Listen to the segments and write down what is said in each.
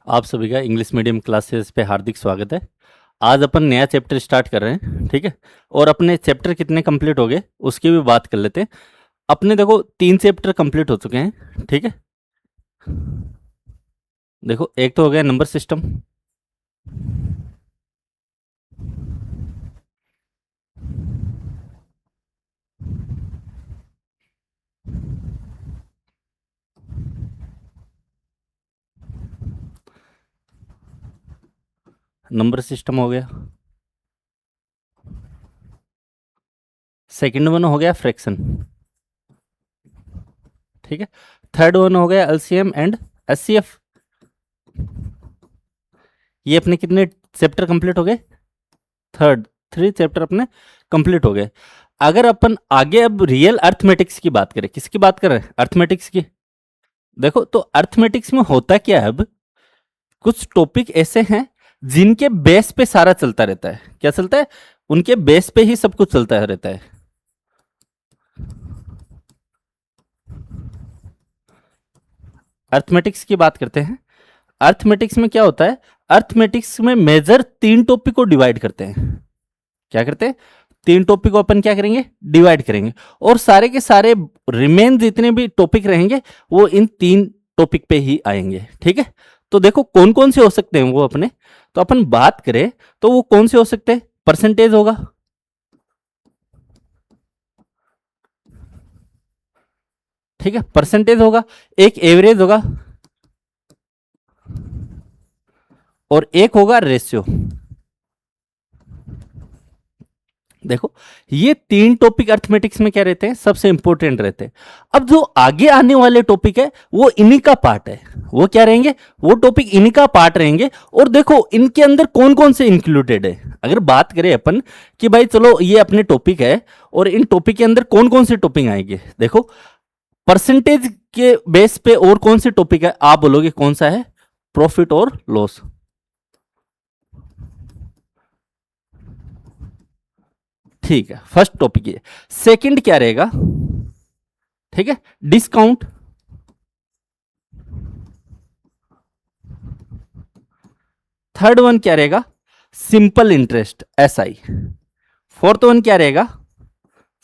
आप सभी का इंग्लिश मीडियम क्लासेस पे हार्दिक स्वागत है। आज अपन नया चैप्टर स्टार्ट कर रहे हैं, ठीक है। और अपने चैप्टर कितने कंप्लीट हो गए उसकी भी बात कर लेते हैं। अपने देखो 3 चैप्टर कंप्लीट हो चुके हैं, ठीक है। देखो एक तो हो गया नंबर सिस्टम, नंबर सिस्टम हो गया। सेकंड वन हो गया फ्रैक्शन, ठीक है। थर्ड वन हो गया एलसीएम एंड एचसीएफ। ये अपने कितने चैप्टर कंप्लीट हो गए? थर्ड 3 चैप्टर अपने कंप्लीट हो गए। अगर अपन आगे अब रियल अर्थमेटिक्स की बात करें, किसकी बात कर रहे हैं? अर्थमेटिक्स की। देखो तो अर्थमेटिक्स में होता क्या है, अब कुछ टॉपिक ऐसे हैं जिनके बेस पे सारा चलता रहता है। क्या चलता है? उनके बेस पे ही सब कुछ चलता रहता है। अर्थमेटिक्स की बात करते हैं। अर्थमेटिक्स में क्या होता है? अर्थमेटिक्स में मेजर 3 टॉपिक को डिवाइड करते हैं। क्या करते हैं? 3 टॉपिक को अपन क्या करेंगे? डिवाइड करेंगे। और सारे के सारे रिमेन जितने भी टॉपिक रहेंगे वो इन 3 टॉपिक पे ही आएंगे, ठीक है। तो देखो कौन कौन से हो सकते हैं वो अपने। तो अपन बात करें तो वो कौन से हो सकते हैं? परसेंटेज होगा, ठीक है, परसेंटेज होगा। एक एवरेज होगा और एक होगा रेशियो। देखो ये 3 टॉपिक अर्थमेटिक्स में क्या रहते हैं? सबसे इंपॉर्टेंट रहते हैं। अब जो आगे आने वाले टॉपिक है वो इन्हीं का पार्ट है। वो क्या रहेंगे? वो टॉपिक इन्हीं का पार्ट रहेंगे। और देखो इनके अंदर कौन कौन से इंक्लूडेड है। अगर बात करें अपन कि भाई चलो ये अपने टॉपिक है और इन टॉपिक के अंदर कौन कौन से टॉपिक आएंगे, देखो परसेंटेज के बेस पे और कौन से टॉपिक है आप बोलोगे कौन सा है? प्रॉफिट और लॉस, ठीक है, फर्स्ट टॉपिक ये। सेकंड क्या रहेगा? ठीक है, डिस्काउंट। थर्ड वन क्या रहेगा? Simple interest, SI. Fourth one क्या रहेगा?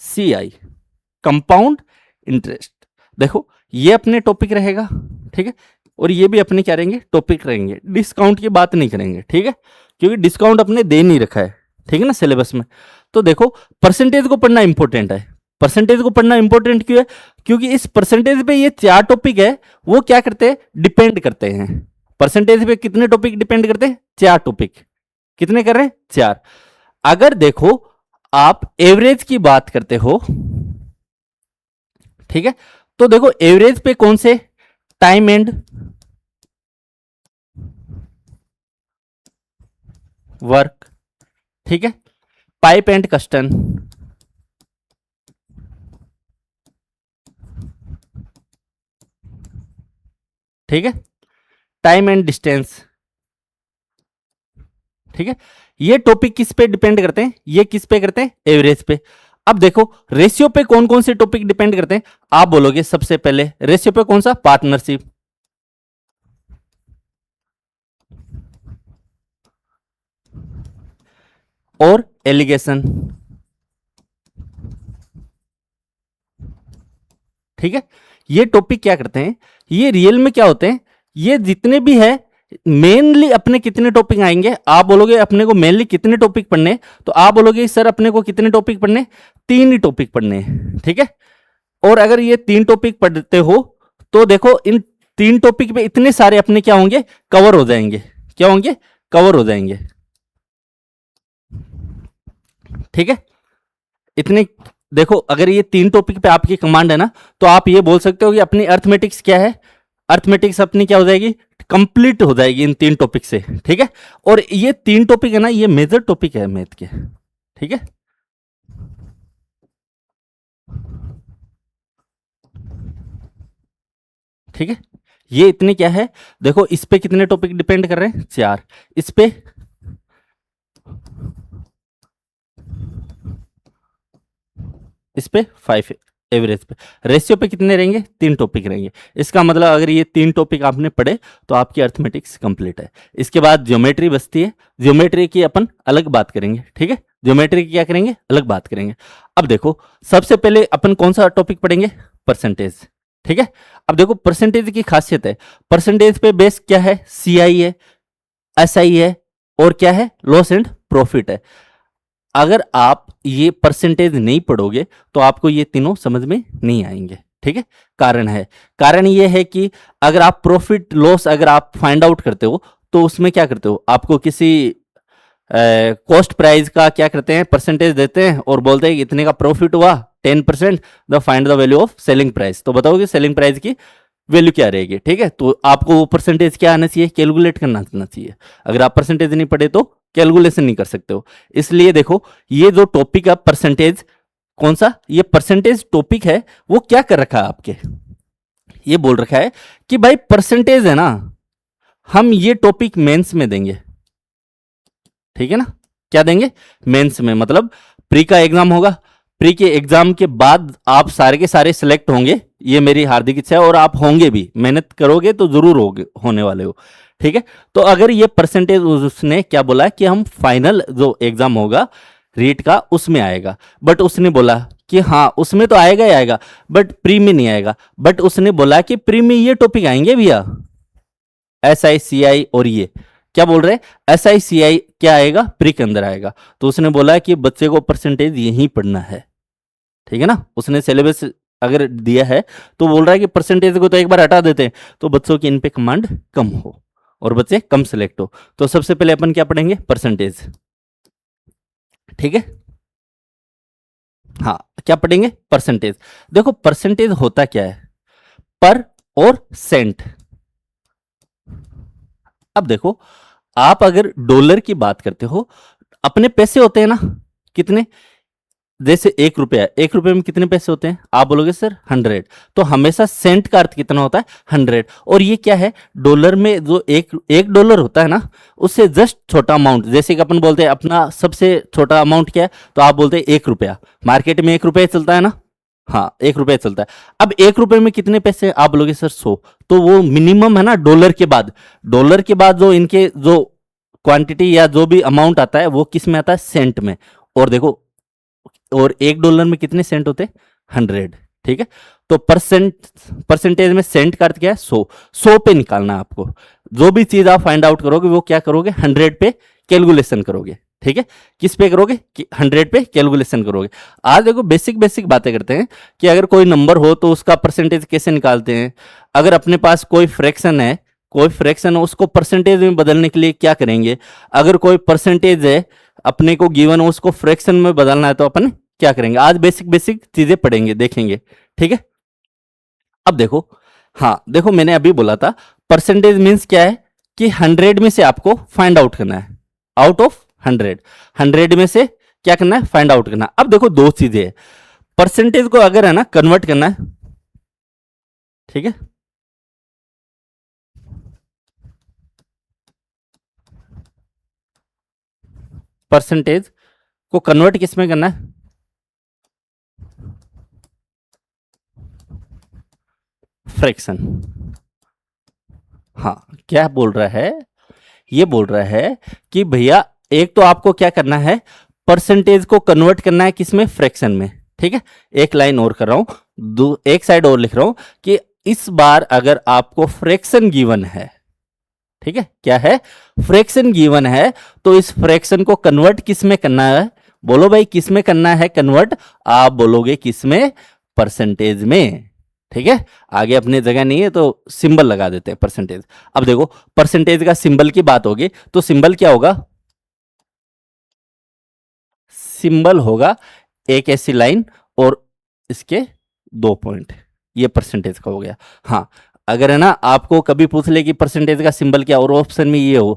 CI, compound interest. देखो ये अपने टॉपिक रहेगा, ठीक है। और ये भी अपने क्या रहेंगे? टॉपिक रहेंगे। डिस्काउंट की बात नहीं करेंगे, ठीक है, क्योंकि डिस्काउंट अपने दे नहीं रखा है, ठीक है ना, सिलेबस में। तो देखो परसेंटेज को पढ़ना इंपॉर्टेंट है। परसेंटेज को पढ़ना इंपॉर्टेंट क्यों है? क्योंकि इस परसेंटेज पे ये 4 टॉपिक है वो क्या करते हैं? डिपेंड करते हैं। परसेंटेज पे कितने टॉपिक डिपेंड करते हैं? 4 टॉपिक। कितने कर रहे हैं? 4। अगर देखो आप एवरेज की बात करते हो, ठीक है, तो देखो एवरेज पे कौन से? टाइम एंड वर्क, ठीक है, पाइप एंड कस्टन, ठीक है, टाइम एंड डिस्टेंस, ठीक है। ये टॉपिक किस पे डिपेंड करते हैं? ये किस पे करते हैं? एवरेज पे। अब देखो रेशियो पे कौन कौन से टॉपिक डिपेंड करते हैं आप बोलोगे? सबसे पहले रेशियो पे कौन सा? पार्टनरशिप और एलिगेशन, ठीक है। ये टॉपिक क्या करते हैं? ये रियल में क्या होते हैं? ये जितने भी है मेनली अपने कितने टॉपिक आएंगे आप बोलोगे? अपने को मेनली कितने टॉपिक पढ़ने हैं? तो आप बोलोगे सर अपने को कितने टॉपिक पढ़ने? 3 ही टॉपिक पढ़ने हैं, ठीक है। और अगर ये 3 टॉपिक पढ़ते हो तो देखो इन 3 टॉपिक पे इतने सारे अपने क्या होंगे? कवर हो जाएंगे। क्या होंगे? कवर हो जाएंगे, ठीक है। इतने देखो अगर ये 3 टॉपिक पे आपकी कमांड है ना, तो आप ये बोल सकते हो कि अपनी अर्थमेटिक्स क्या है? अर्थमेटिक्स अपनी क्या हो जाएगी? कंप्लीट हो जाएगी इन 3 टॉपिक से, ठीक है। और ये 3 टॉपिक है ना, ये मेजर टॉपिक है मैथ के, ठीक है। ठीक है, ये इतने क्या है? देखो इस पे कितने टॉपिक डिपेंड कर रहे हैं? 4। इस पे, इस पे 5 है, एवरेज पे। रेशियो पे कितने रहेंगे? 3 टॉपिक रहेंगे। इसका मतलब अगर ये 3 टॉपिक आपने पढ़े तो आपकी अर्थमेटिक्स कंप्लीट है। इसके बाद ज्योमेट्री बचती है, ज्योमेट्री की अपन अलग बात करेंगे, ठीक है। ज्योमेट्री की क्या करेंगे? अलग बात करेंगे। अब देखो, सबसे पहले अपन कौन सा टॉपिक पढ़ेंगे? परसेंटेज, ठीक है। अब देखो परसेंटेज की खासियत है, परसेंटेज पे बेस क्या है? सीआई है, एसआई है, और क्या है? लॉस एंड प्रॉफिट है। अगर आप ये परसेंटेज नहीं पढ़ोगे तो आपको ये तीनों समझ में नहीं आएंगे, ठीक है। कारण है, कारण ये है कि अगर आप प्रॉफिट लॉस अगर आप फाइंड आउट करते हो तो उसमें क्या करते हो? आपको किसी कॉस्ट प्राइस का क्या करते हैं? परसेंटेज देते हैं और बोलते हैं कि इतने का प्रॉफिट हुआ 10%, the find the value of selling price. तो बताओ कि सेलिंग प्राइस की वैल्यू क्या रहेगी, ठीक है। तो आपको वो परसेंटेज क्या आना चाहिए? कैलकुलेट करना आना चाहिए। अगर आप परसेंटेज नहीं पढ़े तो कैलकुलेशन नहीं कर सकते हो। इसलिए देखो, ये जो टॉपिक है परसेंटेज, कौन सा? ये परसेंटेज टॉपिक है, वो क्या कर रखा है आपके? ये बोल रखा है कि भाई परसेंटेज है ना, हम ये टॉपिक मेंस में देंगे, ठीक है ना। क्या देंगे? मेंस में, मतलब प्री का एग्जाम होगा, प्री के एग्जाम के बाद आप सारे के सारे सिलेक्ट होंगे, ये मेरी हार्दिक इच्छा है, और आप होंगे भी, मेहनत करोगे तो जरूर होगे, होने वाले हो, ठीक है। तो अगर ये परसेंटेज उसने क्या बोला कि हम फाइनल जो एग्जाम होगा रीट का उसमें आएगा, बट उसने बोला कि हाँ उसमें तो आएगा ही आएगा, बट प्री में नहीं आएगा। बट उसने बोला कि प्री में ये टॉपिक आएंगे भैया, एस आई सी आई, और ये क्या बोल रहे हैं? एस आई सी आई क्या आएगा? प्री के अंदर आएगा। तो उसने बोला कि बच्चे को परसेंटेज यहीं पढ़ना है, ठीक है ना। उसने सिलेबस अगर दिया है तो बोल रहा है कि परसेंटेज को तो एक बार हटा देते हैं तो बच्चों की इन पे कमांड कम हो और बच्चे कम सिलेक्ट हो। तो सबसे पहले अपन क्या पढ़ेंगे? परसेंटेज, ठीक है। हाँ, क्या पढ़ेंगे? परसेंटेज। देखो परसेंटेज होता क्या है? पर और सेंट। अब देखो, आप अगर डॉलर की बात करते हो, अपने पैसे होते हैं ना, कितने? जैसे 1 रुपया है, 1 रुपये में कितने पैसे होते हैं? आप बोलोगे सर 100। तो हमेशा सेंट का अर्थ कितना होता है? 100। और ये क्या है? डॉलर में जो एक डॉलर होता है ना, उससे जस्ट छोटा अमाउंट, जैसे कि अपन बोलते हैं अपना सबसे छोटा अमाउंट क्या है, तो आप बोलते हैं 1 रुपया। मार्केट में 1 रुपया चलता है ना, हाँ 1 रुपया चलता है। अब 1 रुपये में कितने पैसे? आप बोलोगे सर 100। तो वो मिनिमम है ना डॉलर के बाद, डॉलर के बाद जो इनके जो क्वांटिटी या जो भी अमाउंट आता है वो किस में आता है? सेंट में। और देखो, और 1 डॉलर में कितने सेंट होते? 100, ठीक है। तो परसेंटेज में सेंट का अर्थ क्या है? 100 पे निकालना है आपको। जो भी चीज आप फाइंड आउट करोगे वो क्या करोगे? 100 पे कैलकुलेशन करोगे, ठीक है। किस पे करोगे? 100 पे कैलकुलेशन करोगे। आज देखो बेसिक बेसिक बातें करते हैं कि अगर कोई नंबर हो तो उसका परसेंटेज कैसे निकालते हैं। अगर अपने पास कोई फ्रैक्शन है, कोई फ्रैक्शन है, उसको परसेंटेज में बदलने के लिए क्या करेंगे। अगर कोई परसेंटेज है अपने को गिवन, उसको फ्रैक्शन में बदलना है तो अपन क्या करेंगे। आज बेसिक बेसिक चीजें पढ़ेंगे, देखेंगे, ठीक है। अब देखो, हाँ देखो मैंने अभी बोला था परसेंटेज मीन्स क्या है कि 100 में से आपको फाइंड आउट करना है, आउट ऑफ 100, 100 में से क्या करना है? फाइंड आउट करना है। अब देखो दो चीजें हैं, परसेंटेज को अगर है ना कन्वर्ट करना है, ठीक है। परसेंटेज को कन्वर्ट किस में करना है? फ्रैक्शन। हाँ, क्या बोल रहा है? ये बोल रहा है कि भैया एक तो आपको क्या करना है? परसेंटेज को कन्वर्ट करना है किसमें? फ्रैक्शन में, ठीक है। एक लाइन और कर रहा हूं, एक साइड और लिख रहा हूं कि इस बार अगर आपको फ्रैक्शन गिवन है, ठीक है, क्या है? फ्रैक्शन गिवन है, तो इस फ्रैक्शन को कन्वर्ट किस में करना है? बोलो भाई किस में करना है कन्वर्ट? आप बोलोगे किस में? परसेंटेज में, ठीक है। आगे अपनी जगह नहीं है तो सिंबल लगा देते हैं परसेंटेज। अब देखो परसेंटेज का सिंबल की बात होगी तो सिंबल क्या होगा? सिंबल होगा एक ऐसी लाइन और इसके 2 पॉइंट, ये परसेंटेज का हो गया। हाँ, अगर है ना आपको कभी पूछ ले कि परसेंटेज का सिंबल क्या, और ऑप्शन में ये हो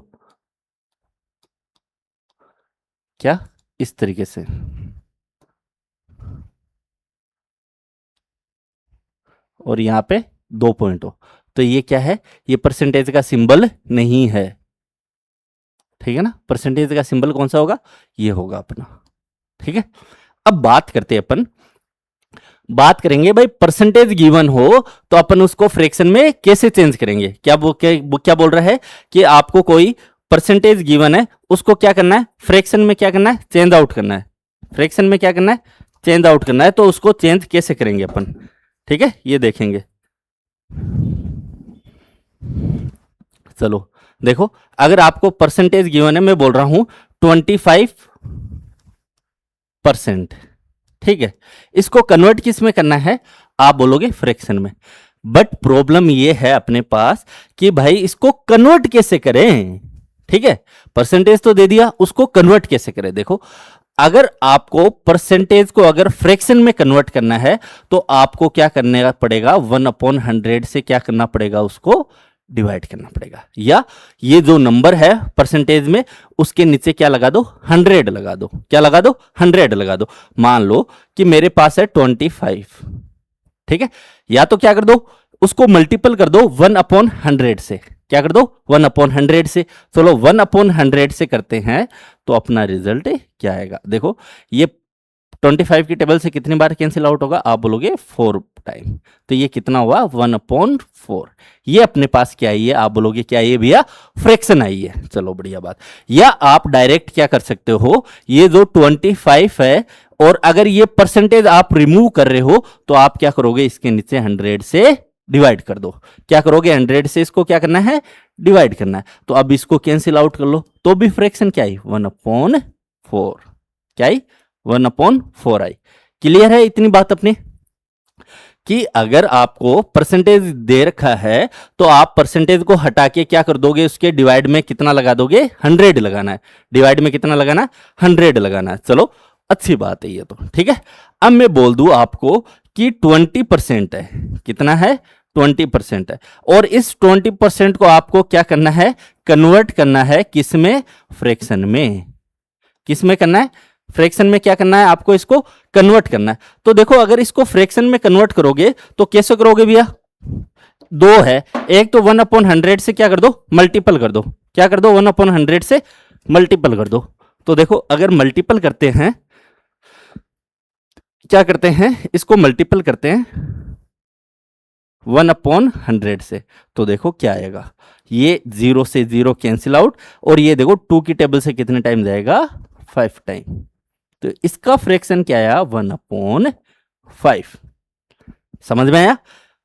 क्या, इस तरीके से, और यहाँ पे 2 पॉइंट हो, तो ये क्या है? ये परसेंटेज का सिंबल नहीं है, ठीक है ना। परसेंटेज का सिंबल कौन सा होगा? ये होगा अपना, ठीक है। अब बात करते हैं अपन बात करेंगे भाई परसेंटेज गिवन हो तो अपन उसको फ्रैक्शन में कैसे चेंज करेंगे। क्या बोल रहा है कि आपको कोई परसेंटेज गिवन है, उसको क्या करना है, फ्रैक्शन में क्या करना है, चेंज आउट करना है। फ्रैक्शन में क्या करना है, चेंज आउट करना है। तो उसको चेंज कैसे करेंगे अपन, ठीक है, ये देखेंगे। चलो देखो, अगर आपको परसेंटेज गिवन है, मैं बोल रहा हूं 25%, ठीक है, इसको कन्वर्ट किस में करना है, आप बोलोगे फ्रैक्शन में। बट प्रॉब्लम ये है अपने पास कि भाई इसको कन्वर्ट कैसे करें, ठीक है, परसेंटेज तो दे दिया, उसको कन्वर्ट कैसे करें। देखो, अगर आपको परसेंटेज को अगर फ्रैक्शन में कन्वर्ट करना है तो आपको क्या करने पड़ेगा, 1/100 से क्या करना पड़ेगा, उसको डिवाइड करना पड़ेगा। या ये जो नंबर है परसेंटेज में, उसके नीचे क्या लगा दो, 100 लगा दो। क्या लगा दो, 100 लगा दो। मान लो कि मेरे पास है 25, ठीक है, या तो क्या कर दो, उसको मल्टीपल कर दो 1/100 से। क्या कर दो, 1/100 से। चलो 1/100 से करते हैं तो अपना रिजल्ट क्या आएगा। देखो, ये 25 की टेबल से कितनी बार कैंसिल आउट होगा, आप बोलोगे 4 टाइम। तो ये कितना हुआ, 1/4। ये अपने पास क्या आई है, आप बोलोगे क्या आई है भैया, फ्रैक्शन आई है। चलो बढ़िया बात। या आप डायरेक्ट क्या कर सकते हो, ये जो 25 है और अगर ये परसेंटेज आप रिमूव कर रहे हो तो आप क्या करोगे, इसके नीचे 100 से डिवाइड कर दो। क्या करोगे, 100 से इसको क्या करना है, डिवाइड करना है। तो अब इसको कैंसिल आउट कर लो तो भी फ्रैक्शन क्या आई, 1/4। क्या आई, 1/4 आई। क्लियर है इतनी बात अपनी, कि अगर आपको परसेंटेज दे रखा है तो आप परसेंटेज को हटा के क्या कर दोगे, उसके डिवाइड में कितना लगा दोगे, 100 लगाना है। डिवाइड में कितना लगाना है, 100 लगाना है। चलो अच्छी बात है ये तो, ठीक है। अब मैं बोल दूं आपको कि 20% है, कितना है, 20% है, और इस 20% को आपको क्या करना है, कन्वर्ट करना है किस में, फ्रैक्शन में। किस में करना है, फ्रैक्शन में क्या करना है आपको, इसको कन्वर्ट करना है। तो देखो, अगर इसको फ्रैक्शन में कन्वर्ट करोगे तो कैसे करोगे भैया, दो है, एक तो 1/100 से क्या कर दो, मल्टीपल कर दो। क्या कर दो, 1/100 से मल्टीपल कर दो। तो देखो, अगर मल्टीपल करते हैं, क्या करते हैं, इसको मल्टीपल करते हैं 1/100 से, तो देखो क्या आएगा, ये 0 से 0 कैंसिल आउट, और ये देखो 2 की टेबल से कितने टाइम जाएगा, 5 टाइम। तो इसका फ्रैक्शन क्या आया, 1/5। समझ में आया।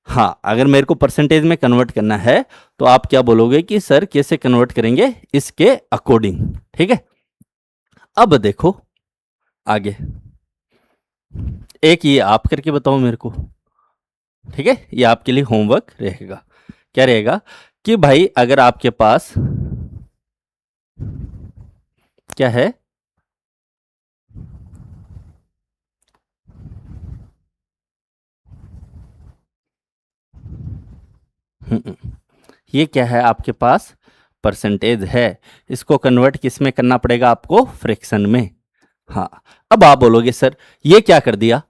हाँ, अगर मेरे को परसेंटेज में कन्वर्ट करना है तो आप क्या बोलोगे कि सर कैसे कन्वर्ट करेंगे, इसके अकॉर्डिंग, ठीक है। अब देखो आगे, एक ये आप करके बताओ मेरे को, ठीक है, ये आपके लिए होमवर्क रहेगा। क्या रहेगा कि भाई अगर आपके पास क्या है, ये क्या है आपके पास, परसेंटेज है, इसको कन्वर्ट किस में करना पड़ेगा आपको, फ्रैक्शन में। हाँ, अब आप बोलोगे सर ये क्या कर दिया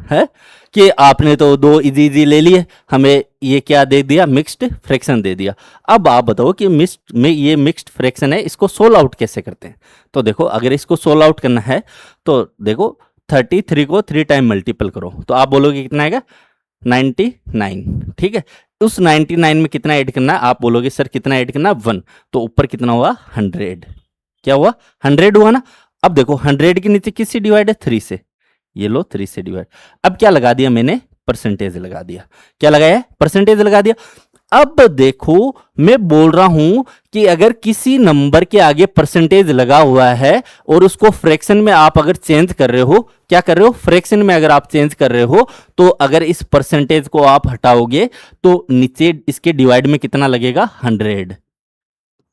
है, कि आपने तो दो इजी इजी ले लिए, हमें ये क्या दे दिया, मिक्स्ड फ्रैक्शन दे दिया। अब आप बताओ कि मिक्स्ड में ये मिक्स्ड फ्रैक्शन है, इसको सोल्व आउट कैसे करते हैं। तो देखो, अगर इसको सोल्व आउट करना है तो देखो 33 को 3 टाइम मल्टीपल करो तो आप बोलोगे कितना आएगा, 99, ठीक है। उस 99 में कितना ऐड करना है, आप बोलोगे सर कितना ऐड करना, 1। तो ऊपर कितना हुआ, 100। क्या हुआ, 100 हुआ ना। अब देखो 100 के नीचे किससे डिवाइड है, 3 से। ये लो 3 से डिवाइड। अब क्या लगा दिया मैंने, परसेंटेज लगा दिया। क्या लगाया, परसेंटेज लगा दिया। अब देखो, मैं बोल रहा हूं कि अगर किसी नंबर के आगे परसेंटेज लगा हुआ है और उसको फ्रैक्शन में आप अगर चेंज कर रहे हो, क्या कर रहे हो, फ्रैक्शन में अगर आप चेंज कर रहे हो, तो अगर इस परसेंटेज को आप हटाओगे तो नीचे इसके डिवाइड में कितना लगेगा, 100।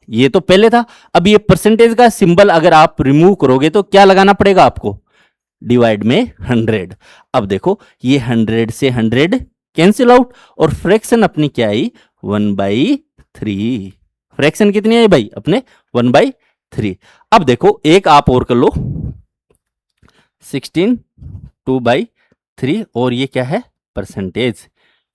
ये तो पहले था। अब ये परसेंटेज का सिंबल अगर आप रिमूव करोगे तो क्या लगाना पड़ेगा आपको, डिवाइड में 100। अब देखो, ये 100 से 100 कैंसिल आउट, और फ्रैक्शन अपनी क्या आई, 1/3। फ्रैक्शन कितनी आई भाई अपने, 1/3। अब देखो एक आप और कर लो, 16 2/3, और ये क्या है, परसेंटेज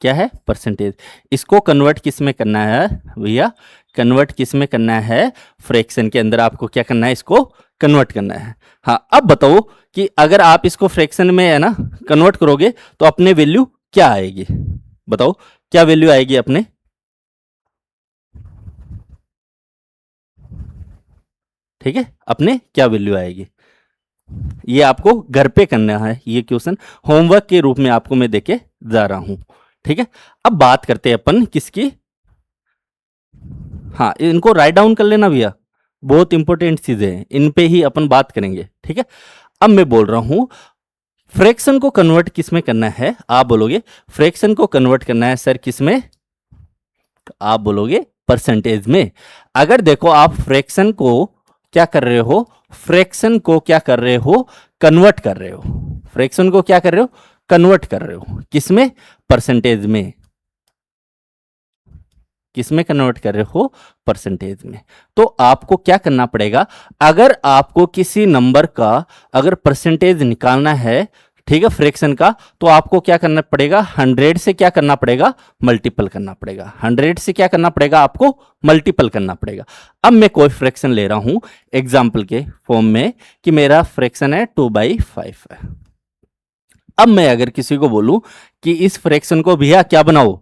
क्या है, परसेंटेज। इसको कन्वर्ट किस में करना है भैया, कन्वर्ट किस में करना है, फ्रैक्शन के अंदर आपको क्या करना है, इसको कन्वर्ट करना है। हाँ, अब बताओ कि अगर आप इसको फ्रैक्शन में है ना कन्वर्ट करोगे तो अपने वैल्यू क्या आएगी, बताओ क्या वैल्यू आएगी अपने, ठीक है, अपने क्या वैल्यू आएगी, ये आपको घर पे करना है, ये क्वेश्चन होमवर्क के रूप में आपको मैं देके जा रहा हूं, ठीक है। अब बात करते हैं अपन किसकी, हाँ इनको राइट डाउन कर लेना भैया, बहुत इंपॉर्टेंट चीजें हैं, इन पे ही अपन बात करेंगे, ठीक है। अब मैं बोल रहा हूं फ्रैक्शन को कन्वर्ट किस में करना है, आप बोलोगे फ्रैक्शन को कन्वर्ट करना है सर किस में, आप बोलोगे परसेंटेज में। अगर देखो आप फ्रैक्शन को क्या कर रहे हो, फ्रैक्शन को क्या कर रहे हो, कन्वर्ट कर रहे हो, फ्रैक्शन को क्या कर रहे हो, कन्वर्ट कर रहे हो किसमें, परसेंटेज में, किसमें कन्वर्ट कर रहे हो, परसेंटेज में। तो आपको क्या करना पड़ेगा, अगर आपको किसी नंबर का अगर परसेंटेज निकालना है, ठीक है, फ्रैक्शन का, तो आपको क्या करना पड़ेगा, 100 से क्या करना पड़ेगा, मल्टीपल करना पड़ेगा, 100 से क्या करना पड़ेगा, आपको मल्टीपल करना पड़ेगा। अब मैं कोई फ्रैक्शन ले रहा हूं एग्जाम्पल के फॉर्म में कि मेरा फ्रैक्शन है 2/5 है। अब मैं अगर किसी को बोलूं कि इस फ्रैक्शन को भैया क्या बनाओ,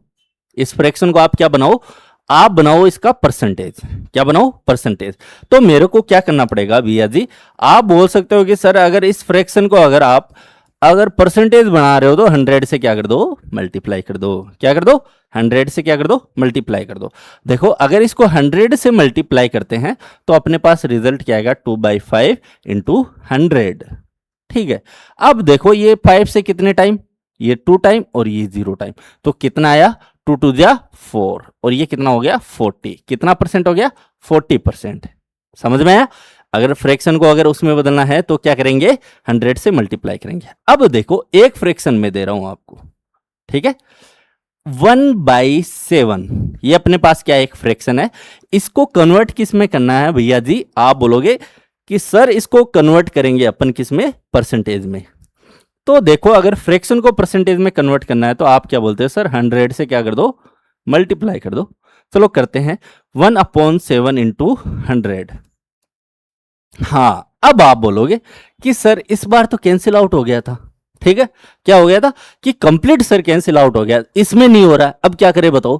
इस फ्रैक्शन को आप क्या बनाओ, आप बनाओ इसका परसेंटेज, क्या बनाओ, परसेंटेज। तो मेरे को क्या करना पड़ेगा भैया जी, आप बोल सकते हो कि सर अगर इस फ्रैक्शन को अगर आप अगर परसेंटेज बना रहे हो तो 100 से क्या कर दो, मल्टीप्लाई कर दो, क्या कर दो, 100 से क्या कर दो, मल्टीप्लाई कर दो। देखो अगर इसको 100 से मल्टीप्लाई करते हैं तो अपने पास रिजल्ट क्या आएगा, 2/5 इंटू 100, ठीक है। अब देखो ये 5 से कितने टाइम, ये 2 टाइम और ये 0 टाइम, तो कितना आया, 2 2 जा 4 और ये कितना हो गया 40, कितना परसेंट हो गया, 40%। समझ में आया। अगर फ्रैक्शन को अगर उसमें बदलना है तो क्या करेंगे, 100 से मल्टीप्लाई करेंगे। अब देखो एक फ्रैक्शन में दे रहा हूं आपको, ठीक है, 1/7, ये अपने पास क्या एक फ्रैक्शन है, इसको कन्वर्ट किस में करना है भैया जी, आप बोलोगे कि सर इसको कन्वर्ट करेंगे अपन किस में, परसेंटेज में। तो देखो अगर फ्रैक्शन को परसेंटेज में कन्वर्ट करना है तो आप क्या बोलते हो, सर 100 से क्या कर दो, मल्टीप्लाई कर दो। चलो करते हैं, 1/7 इंटू 100। हाँ अब आप बोलोगे कि सर इस बार तो कैंसिल आउट हो गया था, ठीक है, क्या हो गया था कि कंप्लीट सर कैंसिल आउट हो गया, इसमें नहीं हो रहा है, अब क्या करें बताओ।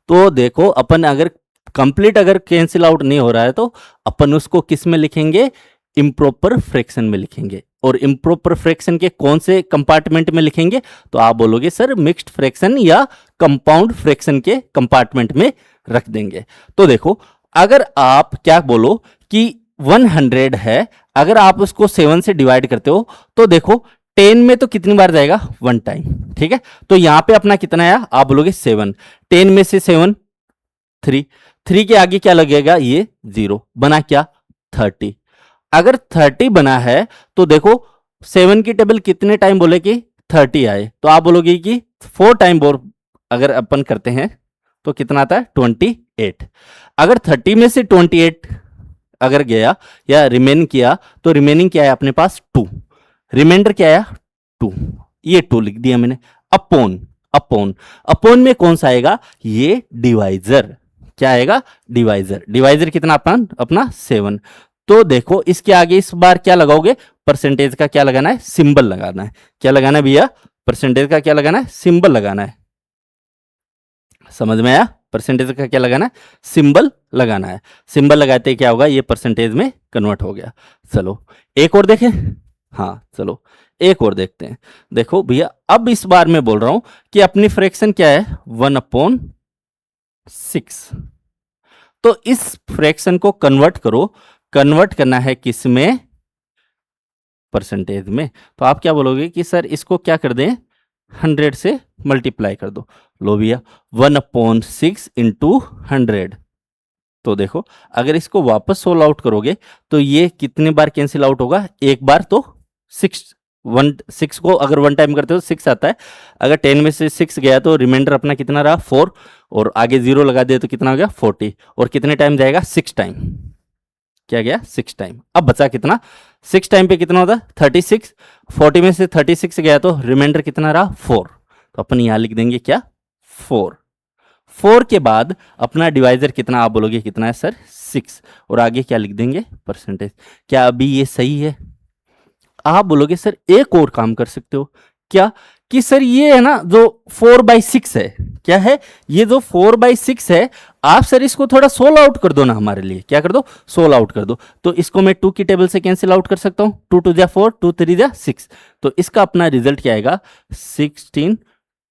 तो देखो अपन अगर कंप्लीट अगर कैंसिल आउट नहीं हो रहा है तो अपन उसको किस में लिखेंगे, इम्प्रॉपर फ्रैक्शन में लिखेंगे। और इम्प्रॉपर फ्रैक्शन के कौन से कंपार्टमेंट में लिखेंगे, तो आप बोलोगे सर मिक्स्ड फ्रैक्शन या कंपाउंड फ्रैक्शन के कंपार्टमेंट में रख देंगे। तो देखो अगर आप क्या बोलो कि 100 है, अगर आप उसको 7 से डिवाइड करते हो तो देखो 10 में तो कितनी बार जाएगा, 1 टाइम, ठीक है। तो यहां पे अपना कितना आया, आप बोलोगे 7, 10 में से 7 3 के आगे क्या लगेगा, ये 0 बना क्या, 30। अगर 30 बना है तो देखो 7 की टेबल कितने टाइम बोले कि 30 आए, तो आप बोलोगे कि 4 टाइम बोर अगर अपन करते हैं तो कितना आता है, 28। अगर 30 में से 28 अगर गया या रिमेन किया तो रिमेनिंग क्या है अपने पास, 2, रिमाइंडर क्या आया 2, ये 2 लिख दिया मैंने। अपॉन अपॉन अपॉन में कौन सा आएगा, ये डिवाइजर, क्या आएगा, डिवाइजर। डिवाइजर कितना अपना 7। तो देखो इसके आगे इस बार क्या लगाओगे, परसेंटेज का क्या लगाना है, सिंबल लगाना है। क्या लगाना है भैया, परसेंटेज का क्या लगाना है, सिंबल लगाना है। समझ में आया, परसेंटेज का क्या लगाना है, सिंबल लगाना है। सिंबल लगाते ही क्या होगा, ये परसेंटेज में कन्वर्ट हो गया। चलो एक और देखें, हाँ चलो एक और देखते हैं। देखो भैया अब इस बार मैं बोल रहा हूं कि अपनी फ्रैक्शन क्या है, 1/6। तो इस फ्रैक्शन को कन्वर्ट करो, कन्वर्ट करना है किस में, परसेंटेज में। तो आप क्या बोलोगे कि सर इसको क्या कर दें, 100 से मल्टीप्लाई कर दो। लो भैया 1/6 इंटू 100। तो देखो अगर इसको वापस सोल्व आउट करोगे तो ये कितने बार कैंसिल आउट होगा, एक बार तो 6 को अगर 1 टाइम करते हो 6 आता है। अगर 10 में से 6 गया तो रिमाइंडर अपना कितना रहा, 4, और आगे 0 लगा दिया तो कितना हो गया, 40। और कितने टाइम जाएगा, 6 टाइम, क्या गया 6 टाइम। अब बचा कितना, 6 टाइम पे कितना होता है 36। 40 में से 36 गया तो रिमाइंडर कितना रहा, 4। तो अपन यहां लिख देंगे क्या, 4। 4 के बाद अपना डिवाइजर कितना, आप बोलोगे कितना है सर 6, और आगे क्या लिख देंगे परसेंटेज। क्या अभी ये सही है? आप बोलोगे सर एक और काम कर सकते हो, क्या कि सर ये है ना जो 4/6 है, क्या है ये जो 4/6 है, आप सर इसको थोड़ा सोल आउट कर दो ना हमारे लिए, क्या कर दो सोल आउट कर दो। तो इसको मैं 2 की टेबल से कैंसिल आउट कर सकता हूं, 2 2 जा 4, 2 3 जा 6। तो इसका अपना रिजल्ट क्या आएगा 16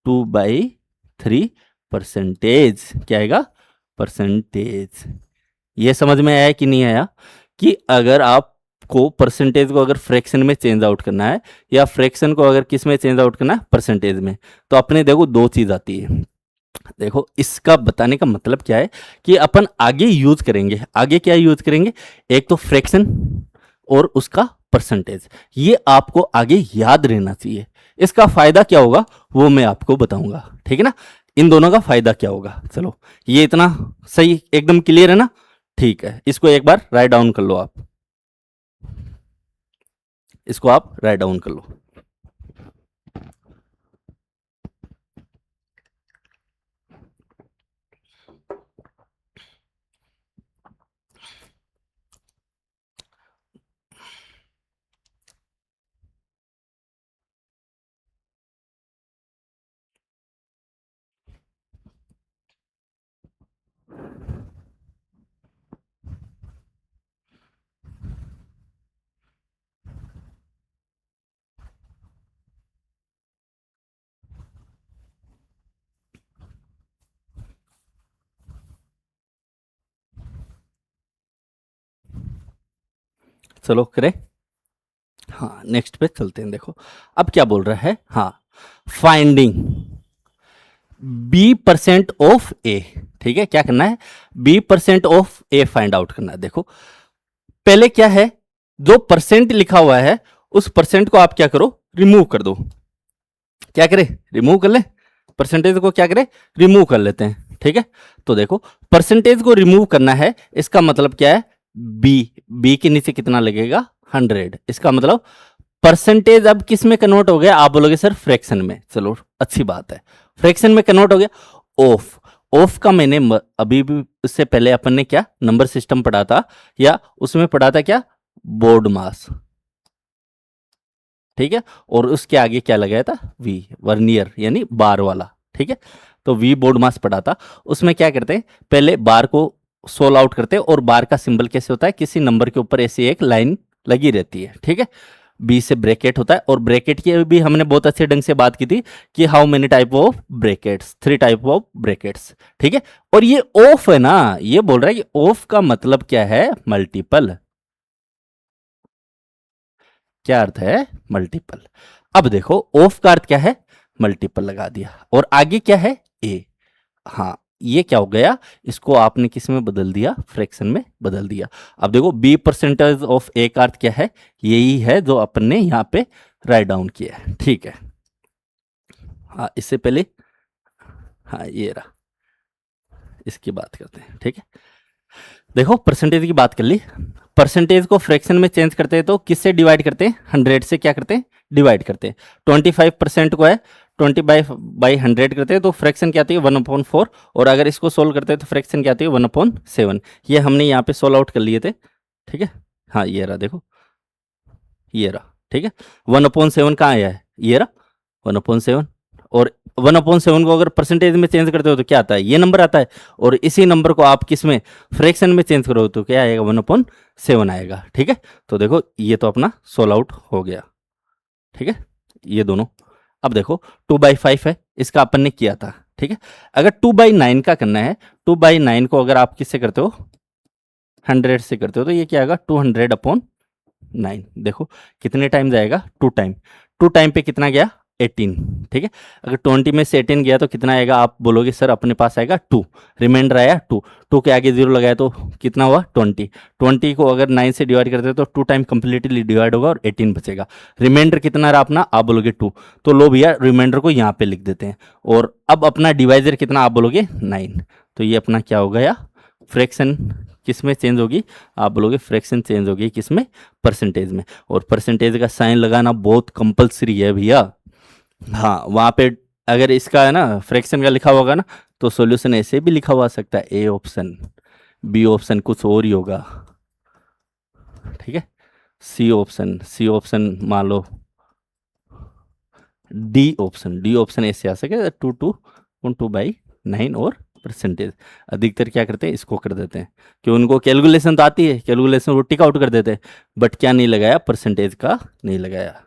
2/3 परसेंटेज, क्या आएगा परसेंटेज। ये समझ में आया कि नहीं आया कि अगर आपको परसेंटेज को अगर फ्रैक्शन में चेंज आउट करना है या फ्रैक्शन को अगर किस में चेंज आउट करना है परसेंटेज में, तो अपने देखो दो चीज आती है। देखो इसका बताने का मतलब क्या है कि अपन आगे यूज करेंगे, आगे क्या यूज करेंगे, एक तो फ्रैक्शन और उसका परसेंटेज। ये आपको आगे याद रहना चाहिए। इसका फायदा क्या होगा वो मैं आपको बताऊंगा, ठीक है ना। इन दोनों का फायदा क्या होगा, चलो ये इतना सही एकदम क्लियर है ना। ठीक है, इसको एक बार राइट डाउन कर लो आप, इसको आप राइट डाउन कर लो। चलो करें, हाँ नेक्स्ट पे चलते हैं। देखो अब क्या बोल रहा है, हाँ फाइंडिंग B% ऑफ ए, ठीक है क्या करना है B% of A find out करना है। देखो पहले क्या है, जो परसेंट लिखा हुआ है उस परसेंट को आप क्या करो रिमूव कर दो, क्या करें रिमूव कर ले, परसेंटेज को क्या करें रिमूव कर लेते हैं, ठीक है। तो देखो परसेंटेज को रिमूव करना है, इसका मतलब क्या है बी के नीचे कितना लगेगा 100, इसका मतलब परसेंटेज अब किस में कन्वर्ट हो गया, आप बोलोगे सर फ्रैक्शन में, चलो अच्छी बात है फ्रैक्शन में कन्वर्ट हो गया। ऑफ ऑफ का मैंने अभी भी उससे पहले अपन ने क्या नंबर सिस्टम पढ़ा था, या उसमें पढ़ा था क्या बोर्ड मास, ठीक है। और उसके आगे क्या लगाया था वी, वर्नियर यानी बार वाला, ठीक है। तो वी बोर्ड मास पढ़ा था, उसमें क्या करते हैं पहले बार को सोल आउट करते हैं, और बार का सिंबल कैसे होता है किसी नंबर के ऊपर ऐसी एक लाइन लगी रहती है, ठीक है। बी से ब्रैकेट होता है, और ब्रैकेट की भी हमने बहुत अच्छे ढंग से बात की थी कि how many type of brackets, 3 type of brackets, ठीक है। और ये ऑफ है ना, ये बोल रहा है कि ऑफ का मतलब क्या है मल्टीपल, क्या अर्थ है मल्टीपल। अब देखो ऑफ का अर्थ क्या है मल्टीपल लगा दिया, और आगे क्या है ए, हाँ ये क्या हो गया, इसको आपने किस में बदल दिया फ्रैक्शन में बदल दिया। अब देखो B% ऑफ ए का अर्थ क्या है, यही है जो अपन ने यहाँ पे राइट डाउन किया है, ठीक है। हाँ इससे पहले, हाँ ये रहा, इसकी बात करते हैं, ठीक है। देखो परसेंटेज की बात कर ली, परसेंटेज को फ्रैक्शन में चेंज करते हैं तो किससे डिवाइड करते हैं 100 से, क्या करते हैं डिवाइड करते हैं। 25% को है 20/100 करते हैं तो फ्रैक्शन क्या आती है 1/4, और अगर इसको सोल्व करते हैं तो फ्रैक्शन क्या आती है 1/7। ये हमने यहाँ पे सोल्व आउट कर लिए थे, ठीक है। हाँ ये रहा देखो, ये रहा, ठीक है। 1/7 कहाँ आया है, ये रहा 1/7, और 1/7 को अगर परसेंटेज में चेंज करते हो तो क्या आता है ये नंबर आता है, और इसी नंबर को आप किस में फ्रैक्शन में चेंज करो तो क्या आएगा 1/7 आएगा, ठीक है। तो देखो ये तो अपना सोल्व आउट हो गया, ठीक है ये दोनों। अब देखो 2/5 है, इसका अपन ने किया था, ठीक है। अगर 2/9 का करना है, 2/9 को अगर आप किससे करते हो 100 से करते हो तो ये क्या आएगा 200/9। देखो कितने टाइम जाएगा 2 टाइम, 2 टाइम पे कितना गया 18, ठीक है। अगर 20 में से 18 गया तो कितना आएगा, आप बोलोगे सर अपने पास आएगा 2, रिमाइंडर आया 2, 2 के आगे 0 लगाया तो कितना हुआ 20, 20 को अगर 9 से डिवाइड करते हैं तो 2 टाइम कंप्लीटली डिवाइड होगा और 18 बचेगा। रिमाइंडर कितना रहा अपना, आप बोलोगे 2, तो लो भैया रिमाइंडर को यहाँ पे लिख देते हैं। और अब अपना डिवाइजर कितना, आप बोलोगे 9, तो ये अपना क्या हो गया फ्रैक्शन किस में चेंज होगी, आप बोलोगे फ्रैक्शन चेंज होगी किस में परसेंटेज में। और परसेंटेज का साइन लगाना बहुत कंपलसरी है भैया, हाँ वहाँ पे अगर इसका है ना फ्रैक्शन का लिखा होगा ना, तो सॉल्यूशन ऐसे भी लिखा हुआ सकता है, ए ऑप्शन, बी ऑप्शन कुछ और ही होगा, ठीक है। सी ऑप्शन मान लो, डी ऑप्शन ऐसे आ सके, 2/9 और परसेंटेज। अधिकतर क्या करते हैं, इसको कर देते हैं कि उनको कैलकुलेशन तो आती है, कैलकुलेशन वो टिक आउट कर देते हैं, बट क्या नहीं लगाया, परसेंटेज का नहीं लगाया।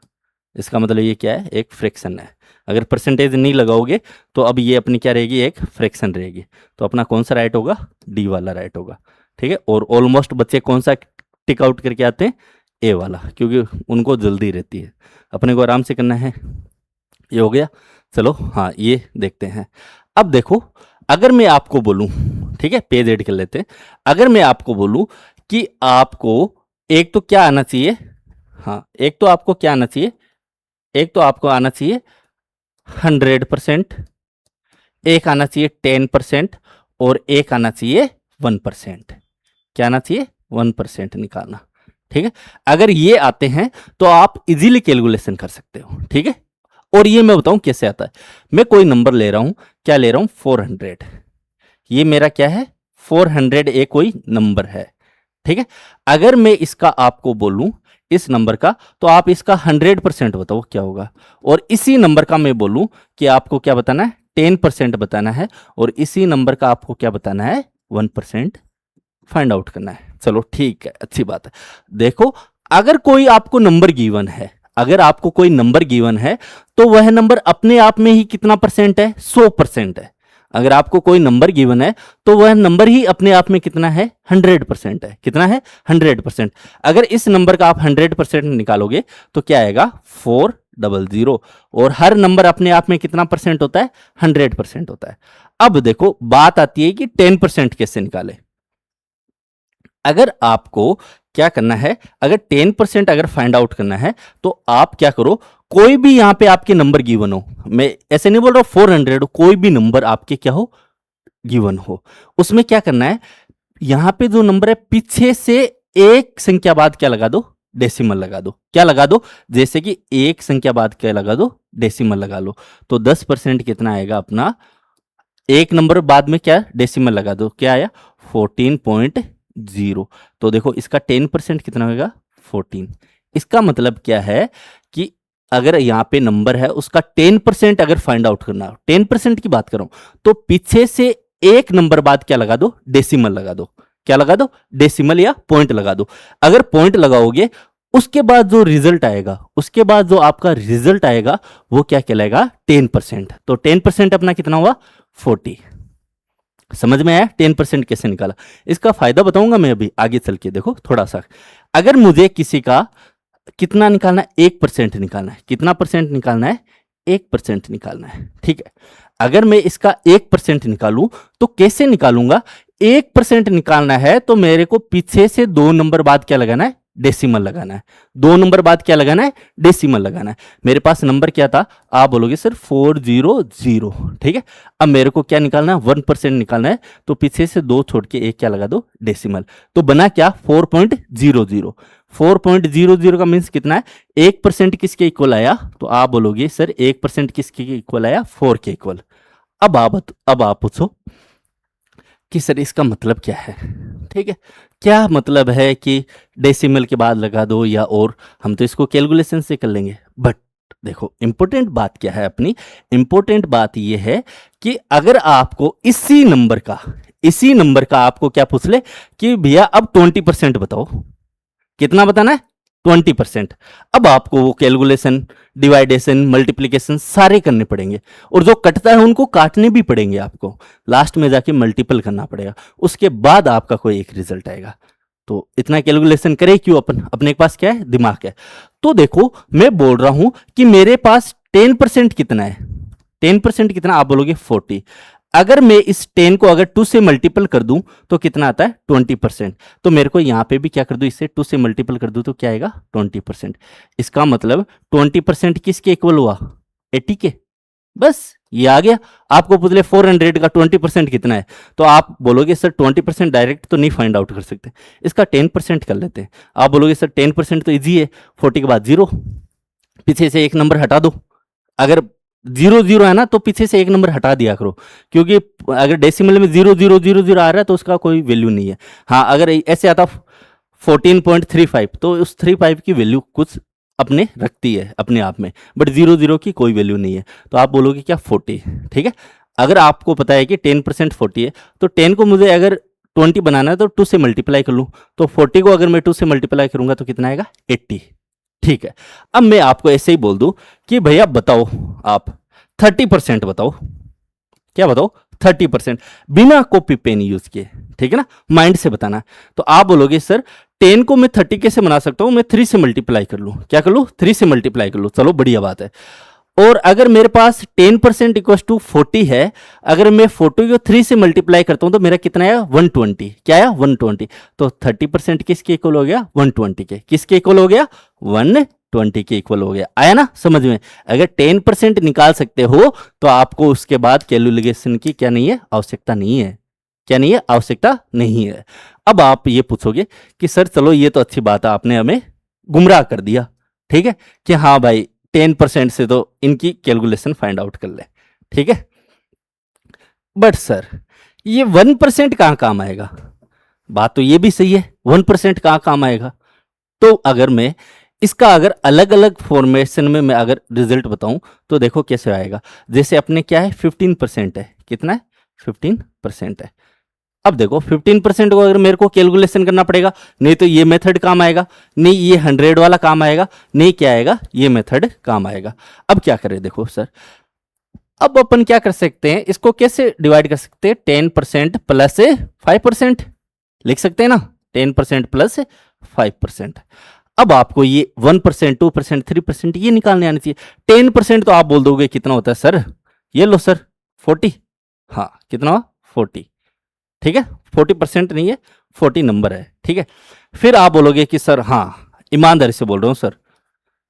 इसका मतलब ये क्या है, एक फ्रैक्शन है। अगर परसेंटेज नहीं लगाओगे तो अब ये अपनी क्या रहेगी, एक फ्रैक्शन रहेगी। तो अपना कौन सा राइट होगा, डी वाला राइट होगा, ठीक है। और ऑलमोस्ट बच्चे कौन सा टिक आउट करके आते हैं, ए वाला, क्योंकि उनको जल्दी रहती है, अपने को आराम से करना है। ये हो गया। चलो हाँ, ये देखते हैं। अब देखो, अगर मैं आपको बोलूं, ठीक है, पेज ऐड कर लेते हैं। अगर मैं आपको बोलूं कि आपको एक तो क्या आना चाहिए, हाँ, एक तो आपको क्या आना चाहिए, एक तो आपको आना चाहिए 100%, एक आना चाहिए 10%, और एक आना चाहिए 1%। क्या आना चाहिए, 1% निकालना, ठीक है। अगर ये आते हैं तो आप इजीली कैलकुलेशन कर सकते हो, ठीक है। और ये मैं बताऊं कैसे आता है। मैं कोई नंबर ले रहा हूं, क्या ले रहा हूं, 400। ये मेरा क्या है, 400 एक कोई नंबर है, ठीक है। अगर मैं इसका आपको बोलूं, इस नंबर का, तो आप इसका 100% बताओ क्या होगा। और इसी नंबर का मैं बोलूं कि आपको क्या बताना है, 10% बताना है, और इसी नंबर का आपको क्या बताना है, 1% फाइंड आउट करना है। चलो ठीक है, अच्छी बात है। देखो, अगर कोई आपको नंबर गिवन है, अगर आपको कोई नंबर गिवन है, तो वह नंबर अपने आप में ही कितना परसेंट है, 100% है। अगर आपको कोई नंबर गिवन है तो वह नंबर ही अपने आप में कितना है, 100% है। कितना है, 100%। अगर इस नंबर का आप 100% निकालोगे तो क्या आएगा, 400। और हर नंबर अपने आप में कितना परसेंट होता है, 100% होता है। अब देखो, बात आती है कि 10% कैसे निकाले। अगर आपको क्या करना है, अगर 10% अगर फाइंड आउट करना है, तो आप क्या करो, कोई भी यहां पे आपके नंबर गिवन हो, मैं ऐसे नहीं बोल रहा 400 हो, कोई भी नंबर आपके क्या हो, गिवन हो, उसमें क्या करना है, यहां पे जो नंबर है पीछे से एक संख्या बाद क्या लगा दो, डेसिमल लगा दो। क्या लगा दो, जैसे कि एक संख्या बाद क्या लगा दो, डेसिमल लगा लो। तो 10% कितना आएगा अपना, एक नंबर बाद में क्या डेसिमल लगा दो, क्या आया, 14.0। तो देखो इसका 10% कितना होगा, 14। इसका मतलब क्या है कि अगर यहां पे नंबर है उसका 10% अगर फाइंड आउट करना हो, 10% की बात करूं, तो पीछे से एक नंबर बाद क्या लगा दो, डेसिमल लगा दो। क्या लगा दो, डेसिमल या पॉइंट लगा दो। अगर पॉइंट लगाओगे, उसके बाद जो रिजल्ट आएगा, उसके बाद जो आपका रिजल्ट आएगा, वो क्या कहलाएगा, 10%। तो 10% अपना कितना हुआ, 40। समझ में आया 10% कैसे निकाला। इसका फायदा बताऊंगा मैं अभी आगे चल के, देखो थोड़ा सा। अगर मुझे किसी का कितना निकालना है, 1% निकालना है। कितना परसेंट निकालना है, 1% निकालना है, ठीक है। अगर मैं इसका 1% निकालूं तो कैसे निकालूंगा, 1% निकालना है तो मेरे को पीछे से 2 नंबर बाद क्या लगाना है, डेसिमल लगाना है। 2 नंबर बाद क्या लगाना है, डेसिमल लगाना है। मेरे पास नंबर क्या था, आप बोलोगे सर 400, ठीक है। अब मेरे को क्या निकालना है, 1% निकालना है, तो पीछे से 2 छोड़ के एक क्या लगा दो, डेसिमल। तो बना क्या, 4.00। 4.00 का मीन्स कितना है, 1% किसके इक्वल आया, तो आप बोलोगे सर 1% किसके इक्वल आया, 4 के इक्वल। अब आप पूछो कि सर इसका मतलब क्या है, ठीक है। क्या मतलब है कि डेसिमल के बाद लगा दो, या और हम तो इसको कैलकुलेशन से कर लेंगे। बट देखो इंपॉर्टेंट बात क्या है अपनी, इंपॉर्टेंट बात ये है कि अगर आपको इसी नंबर का आपको क्या पूछ ले कि भैया अब 20% बताओ, कितना बताना है, 20%। अब आपको वो कैलकुलेशन, डिवाइडेशन, मल्टीप्लीकेशन सारे करने पड़ेंगे, और जो कटता है उनको काटने भी पड़ेंगे आपको, लास्ट में जाके मल्टीपल करना पड़ेगा, उसके बाद आपका कोई एक रिजल्ट आएगा। तो इतना कैलकुलेशन करें क्यों, अपने पास क्या है, दिमाग है। तो देखो मैं बोल रहा हूं कि मेरे पास 10% कितना है, 10% कितना, आप बोलोगे 40। अगर मैं इस 10 को अगर 2 से मल्टीपल कर दूं तो कितना आता है, 20%। तो मेरे को यहां पे भी क्या कर दूं, इससे 2 से मल्टीपल कर दूं तो क्या आएगा, 20%। इसका मतलब 20% किसके इक्वल हुआ, 80 के। बस ये आ गया। आपको पूछ ले 400 का 20% कितना है, तो आप बोलोगे सर 20% डायरेक्ट तो नहीं फाइंड आउट कर सकते, इसका 10% कर लेते हैं। आप बोलोगे सर 10% तो इजी है, 40 के बाद 0, पीछे से एक नंबर हटा दो। अगर जीरो जीरो है ना, तो पीछे से एक नंबर हटा दिया करो, क्योंकि अगर डेसिमल में 0 0 0 0 आ रहा है तो उसका कोई वैल्यू नहीं है। हाँ, अगर ऐसे आता 14.35 तो उस 35 की वैल्यू कुछ अपने रखती है अपने आप में, बट 0 0 की कोई वैल्यू नहीं है, तो आप बोलोगे क्या 40। ठीक है, अगर आपको पता है कि 10% 40 है, तो 10 को मुझे अगर 20 बनाना है तो 2 से मल्टीप्लाई कर लूँ, तो 40 को अगर मैं 2 से मल्टीप्लाई करूंगा तो कितना आएगा 80। ठीक है, अब मैं आपको ऐसे ही बोल दूं कि भैया बताओ आप 30% बताओ, क्या बताओ 30% बिना कॉपी पेन यूज किए। ठीक है ना, माइंड से बताना है। तो आप बोलोगे सर 10 को मैं 30 कैसे बना सकता हूं, मैं 3 से मल्टीप्लाई कर लूं, क्या कर लूं 3 से मल्टीप्लाई कर लूं, चलो बढ़िया बात है। और अगर मेरे पास 10% इक्वल टू 40 है, अगर मैं 40 को 3 से मल्टीप्लाई करता हूं तो मेरा कितना आया 120, क्या आया 120। तो 30% किसके इक्वल हो गया 120 के, किसके इक्वल हो गया 120 के इक्वल हो गया। आया ना समझ में। अगर 10% निकाल सकते हो तो आपको उसके बाद कैलकुलेशन की क्या नहीं है आवश्यकता नहीं है, क्या नहीं है आवश्यकता नहीं है। अब आप ये पूछोगे कि सर चलो ये तो अच्छी बात है, आपने हमें गुमराह कर दिया, ठीक है, कि हाँ भाई 10% से तो इनकी कैलकुलेशन फाइंड आउट कर ले। ठीक है, बट सर ये 1% कहां काम आएगा, बात तो ये भी सही है 1% कहां काम आएगा। तो अगर मैं इसका अगर अलग अलग फॉर्मेशन में मैं अगर रिजल्ट बताऊं तो देखो कैसे आएगा। जैसे अपने क्या है 15% है, कितना है 15% है। अब देखो 15% को अगर मेरे को कैलकुलेशन करना पड़ेगा, नहीं तो ये मेथड काम आएगा, नहीं ये 100 वाला काम आएगा, नहीं क्या आएगा ये मेथड काम आएगा। अब क्या करें देखो सर, अब अपन क्या कर सकते हैं, इसको कैसे डिवाइड कर सकते हैं, 10% प्लस 5% लिख सकते हैं ना, 10% प्लस 5%। अब आपको ये 1%, 2%, 3% ये निकालने आनी चाहिए। 10% तो आप बोल दोगे कितना होता है सर, ये लो सर 40, हाँ कितना हुआ 40। ठीक है, 40% नहीं है 40 नंबर है। ठीक है, फिर आप बोलोगे कि सर हाँ ईमानदारी से बोल रहा हूं सर,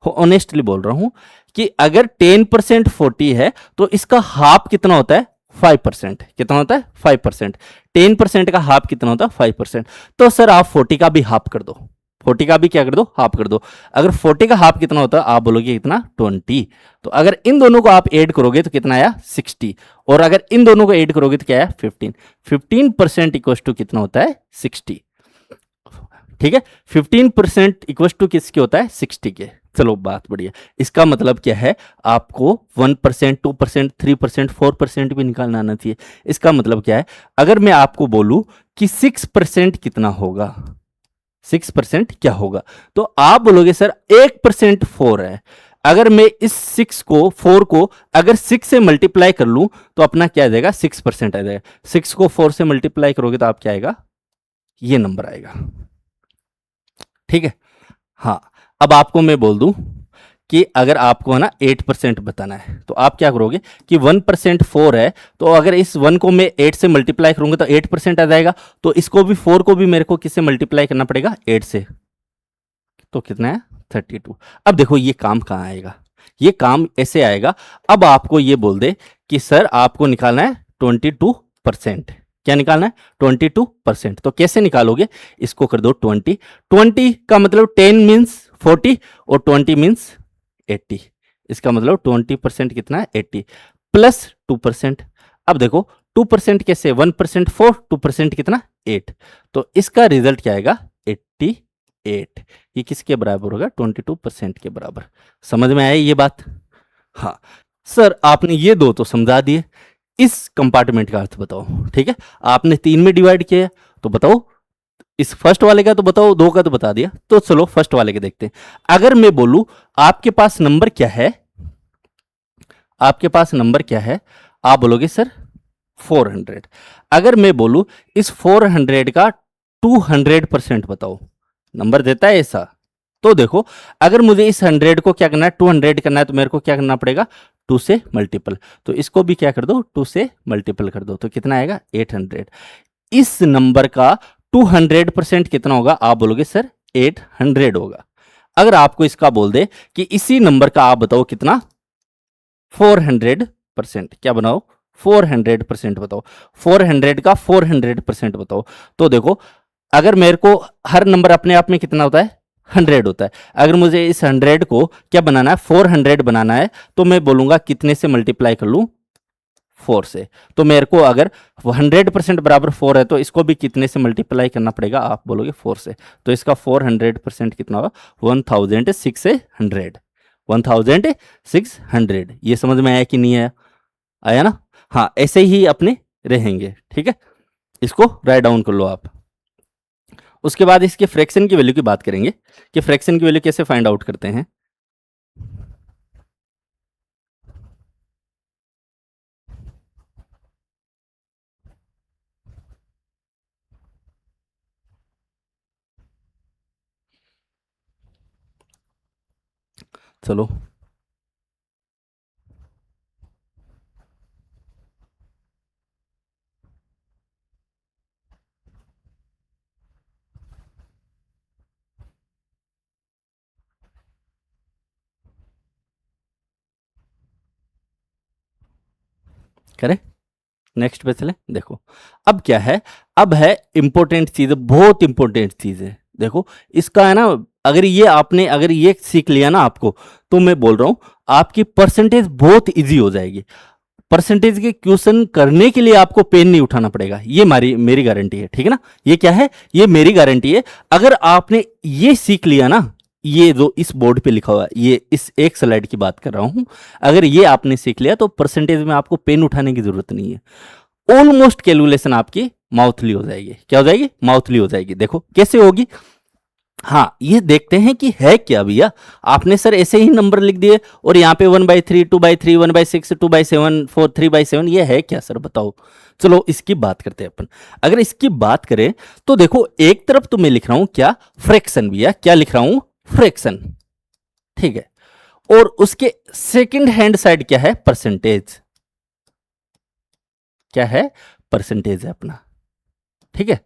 ऑनेस्टली बोल रहा हूं कि अगर 10% 40 है तो इसका हाफ कितना होता है 5%, कितना होता है 5%। 10% का हाफ कितना होता है 5%। तो सर आप 40 का भी हाफ कर दो, 40 का भी क्या कर दो हाफ कर दो। अगर 40 का हाफ कितना होता है आप बोलोगे कितना 20। तो अगर इन दोनों को आप ऐड करोगे तो कितना आया 60, और अगर इन दोनों को ऐड करोगे तो क्या आया 15। 15% इक्वल टू कितना होता है 60। ठीक है, 15% इक्वल टू किसके होता है 60 के। चलो बात बढ़िया, इसका मतलब क्या है आपको 1%, 2%, 3%, 4% भी निकालना आना चाहिए। इसका मतलब क्या है, अगर मैं आपको बोलूं कि 6% कितना होगा, 6% क्या होगा, तो आप बोलोगे सर 1% 4 है। अगर मैं इस 4 को अगर 6 से मल्टीप्लाई कर लूं तो अपना क्या आ जाएगा 6% आ जाएगा। 6 को 4 से मल्टीप्लाई करोगे तो आप क्या आएगा, ये नंबर आएगा। ठीक है, हाँ अब आपको मैं बोल दूं कि अगर आपको है ना 8% बताना है तो आप क्या करोगे कि 1% 4 है, तो अगर इस 1 को मैं 8 से मल्टीप्लाई करूंगा तो 8% आ जाएगा, तो इसको भी 4 को भी मेरे को किससे मल्टीप्लाई करना पड़ेगा 8 से, तो कितना है 32। अब देखो ये काम कहाँ आएगा, ये काम ऐसे आएगा। अब आपको ये बोल दे कि सर आपको निकालना है 22%, क्या निकालना है 22%। तो कैसे निकालोगे, इसको कर दो 20, 20 का मतलब 10 मीन्स 40 और 20 मीन्स 80, इसका मतलब 20% कितना है 80 प्लस 2%। अब देखो 2% कैसे, 1% 4, 2% कितना 8, तो इसका रिजल्ट क्या आएगा 88। ये किसके बराबर होगा 22% के बराबर। समझ में आया ये बात। हाँ सर आपने ये दो तो समझा दिए, इस कंपार्टमेंट का अर्थ बताओ। ठीक है, आपने 3 में डिवाइड किया तो बताओ, इस फर्स्ट वाले का तो बताओ, 2 का तो बता दिया, तो चलो फर्स्ट वाले के देखते हैं। अगर मैं बोलूं आपके पास नंबर क्या है, आपके पास नंबर क्या है, आप बोलोगे सर 400। अगर मैं बोलूं इस 400 का 200% बताओ, नंबर देता है ऐसा। तो देखो अगर मुझे इस 100 को क्या करना है 200 करना है तो मेरे को क्या करना पड़ेगा 2 से मल्टीपल, तो इसको भी क्या कर दो 2 से मल्टीपल कर दो, तो कितना आएगा 800। इस नंबर का 200% कितना होगा, आप बोलोगे सर 800 होगा। अगर आपको इसका बोल दे कि इसी नंबर का आप बताओ कितना 400%, क्या बनाओ 400% बताओ, 400 का 400% बताओ। तो देखो अगर मेरे को हर नंबर अपने आप में कितना होता है 100 होता है। अगर मुझे इस 100 को क्या बनाना है, 400 बनाना है, तो मैं बोलूंगा कितने से मल्टीप्लाई कर लूं, 4 से। तो मेरे को अगर 100% बराबर 4 है तो इसको भी कितने से मल्टीप्लाई करना पड़ेगा, आप बोलोगे 4 से। तो इसका 400% कितना होगा, 1600। 1600, ये समझ में आया कि नहीं आया, आया ना। हाँ, ऐसे ही अपने रहेंगे, ठीक है। इसको राइट डाउन कर लो आप। उसके बाद इसके फ्रैक्शन की वैल्यू की बात करेंगे कि फ्रैक्शन की वैल्यू कैसे फाइंड आउट करते हैं। चलो, करें, नेक्स्ट पे चले। देखो अब क्या है, अब है इंपॉर्टेंट चीज, बहुत इंपॉर्टेंट चीज है। देखो इसका है ना, अगर ये सीख लिया ना आपको, तो मैं बोल रहा हूं आपकी परसेंटेज बहुत इजी हो जाएगी। परसेंटेज के क्वेश्चन करने के लिए आपको पेन नहीं उठाना पड़ेगा, ये मेरी गारंटी है, ठीक है ना। ये क्या है, ये मेरी गारंटी है। अगर आपने ये सीख लिया ना, ये जो इस बोर्ड पे लिखा हुआ है, ये इस एक स्लाइड की बात कर रहा हूं, अगर ये आपने सीख लिया तो परसेंटेज में आपको पेन उठाने की जरूरत नहीं है। ऑलमोस्ट कैलकुलेशन आपकी माउथली हो जाएगी। क्या हो जाएगी, माउथली हो जाएगी। देखो कैसे होगी, हाँ ये देखते हैं कि है क्या भैया। आपने सर ऐसे ही नंबर लिख दिए और यहाँ पे 1/3, 2/3, 1/6, 2/7, 4, 3/7, ये है क्या सर, बताओ। चलो इसकी बात करते हैं अपन। अगर इसकी बात करें तो देखो, एक तरफ तो मैं लिख रहा हूं क्या, फ्रैक्शन भैया, क्या लिख रहा हूं, फ्रैक्शन, ठीक है। और उसके सेकंड हैंड साइड क्या है, परसेंटेज, क्या है, परसेंटेज है अपना, ठीक है।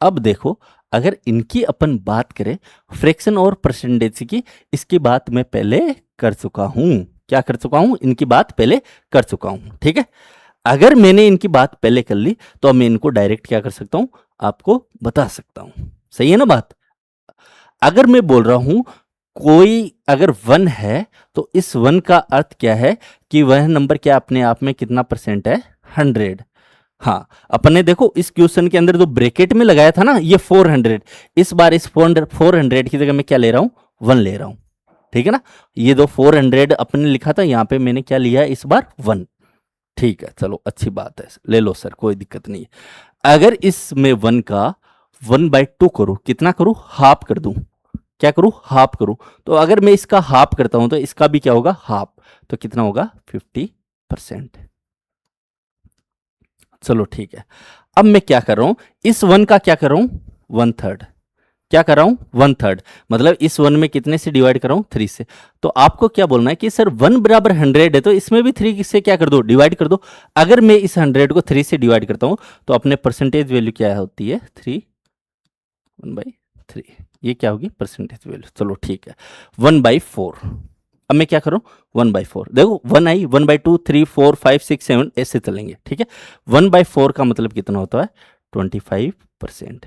अब देखो, अगर इनकी अपन बात करें फ्रैक्शन और परसेंटेज की, इसकी बात मैं पहले कर चुका हूं। क्या कर चुका हूं, इनकी बात पहले कर चुका हूं, ठीक है। अगर मैंने इनकी बात पहले कर ली तो अब मैं इनको डायरेक्ट क्या कर सकता हूं, आपको बता सकता हूं। सही है ना बात। अगर मैं बोल रहा हूं कोई अगर 1 है तो इस 1 का अर्थ क्या है कि वह नंबर क्या अपने आप में कितना परसेंट है, 100। हाँ, अपन ने देखो इस क्वेश्चन के अंदर जो ब्रैकेट में लगाया था ना ये 400, इस बार इस 400 की जगह मैं क्या ले रहा हूं, 1 ले रहा हूं, ठीक है ना। ये जो 400 अपन ने लिखा था, यहां पे मैंने क्या लिया है इस बार, 1, ठीक है। चलो अच्छी बात है, ले लो सर, कोई दिक्कत नहीं है। अगर इसमें 1 का 1/2 करूं, कितना करूं, हाफ कर दूं, क्या करूं, हाफ करूं। तो अगर मैं इसका हाफ करता हूं तो इसका भी क्या होगा, हाफ। तो कितना होगा, 50%। चलो ठीक है। अब मैं क्या कर रहा हूं, इस 1 का क्या कर रहा हूं, 1/3। क्या कर रहा हूं, 1/3, मतलब इस 1 में कितने से डिवाइड कर रहा हूं, 3 से। तो आपको क्या बोलना है कि सर 1 बराबर 100 है तो इसमें भी 3 से क्या कर दो, डिवाइड कर दो। अगर मैं इस 100 को 3 से डिवाइड करता हूं तो अपने परसेंटेज वैल्यू क्या होती है, 3, 1/3। ये क्या होगी, परसेंटेज वैल्यू। चलो ठीक है, 1/4। अब मैं क्या करूं, 1/4। देखो 1 आई, 1/2, 3, 4, 5, 6, 7 ऐसे चलेंगे, ठीक है। 1/4 का मतलब कितना होता है, 25%।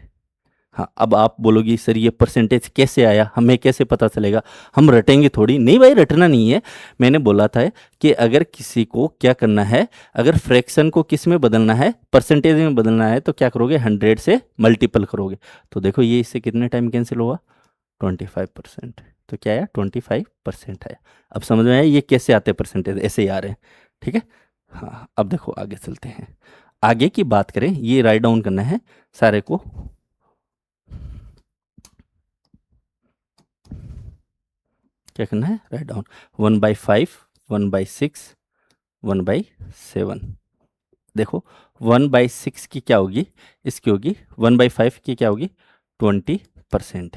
हाँ, अब आप बोलोगी सर ये परसेंटेज कैसे आया, हमें कैसे पता चलेगा, हम रटेंगे थोड़ी, नहीं भाई रटना नहीं है। मैंने बोला था कि अगर किसी को क्या करना है, अगर फ्रैक्शन को किस में बदलना है, परसेंटेज में बदलना है, तो क्या करोगे, 100 से मल्टीपल करोगे। तो देखो ये इससे कितने टाइम कैंसिल होगा, 25%। तो क्या आया, 25% आया। अब समझ में आया ये कैसे आते हैं परसेंटेज, ऐसे ही आ रहे हैं, ठीक है। हाँ अब देखो आगे चलते हैं, आगे की बात करें, ये राइट डाउन करना है सारे को। क्या करना है, राइट डाउन, 1/5, 1/6, 1/7। देखो 1/6 की क्या होगी, इसकी होगी, 1/5 की क्या होगी, 20%।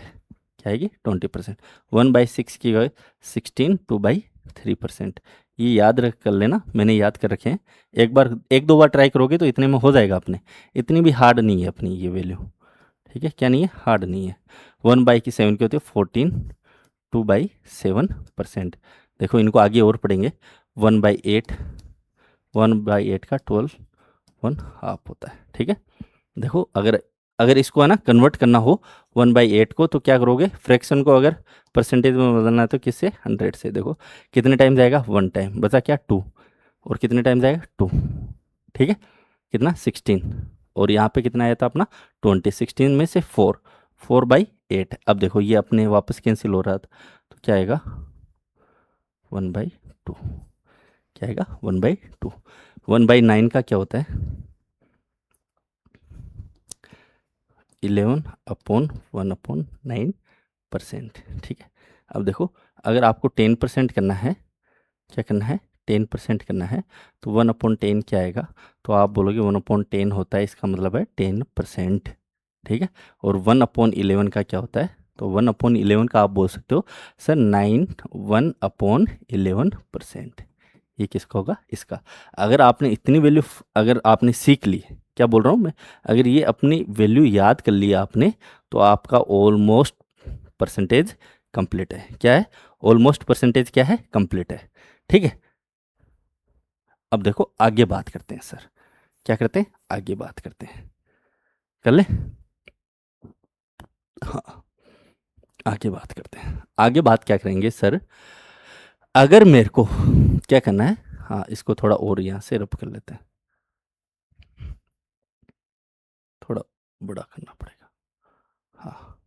क्या आएगी, 20%। 1/6 की होगी 16, 2/3%। ये याद रख कर लेना, मैंने याद कर रखे हैं। एक बार, एक दो बार ट्राई करोगे तो इतने में हो जाएगा अपने, इतनी भी हार्ड नहीं है अपनी ये वैल्यू, ठीक है। क्या नहीं है, हार्ड नहीं है। 1/7 की होती है 14, 2/7%। देखो इनको आगे और पढ़ेंगे, 1/8, 1/8 का 12, 1/2 होता है, ठीक है। देखो अगर अगर इसको है ना कन्वर्ट करना हो 1/8 को, तो क्या करोगे, फ्रैक्शन को अगर परसेंटेज में बदलना है तो किससे, 100 से। देखो कितने टाइम जाएगा, 1 टाइम, बचा क्या 2, और कितने टाइम जाएगा 2, ठीक है, कितना 16, और यहाँ पे कितना आया था अपना 20, 16 में से 4, 4/8। अब देखो ये अपने वापस कैंसिल हो रहा था, तो क्या आएगा 1/2, क्या आएगा 1/2। 1/9 का क्या होता है, 11/1/9%, ठीक है। अब देखो अगर आपको 10% करना है, क्या करना है, 10% करना है, तो 1/10 क्या आएगा, तो आप बोलोगे 1/10 होता है, इसका मतलब है 10%, ठीक है। और 1/11 का क्या होता है, तो 1/11 का आप बोल सकते हो सर 1/11%। ये किसका होगा, इसका। अगर आपने इतनी वैल्यू अगर आपने सीख ली, क्या बोल रहा हूँ मैं, अगर ये अपनी वैल्यू याद कर लिया आपने, तो आपका ऑलमोस्ट परसेंटेज कंप्लीट है। क्या है, ऑलमोस्ट परसेंटेज क्या है, कंप्लीट है, ठीक है। अब देखो आगे बात करते हैं सर, क्या करते हैं, आगे बात करते हैं, कर ले, हाँ आगे बात करते हैं। आगे बात क्या करेंगे सर, अगर मेरे को क्या करना है, हाँ इसको थोड़ा और यहाँ से रब कर लेते हैं, थोड़ा बड़ा करना पड़ेगा, हाँ।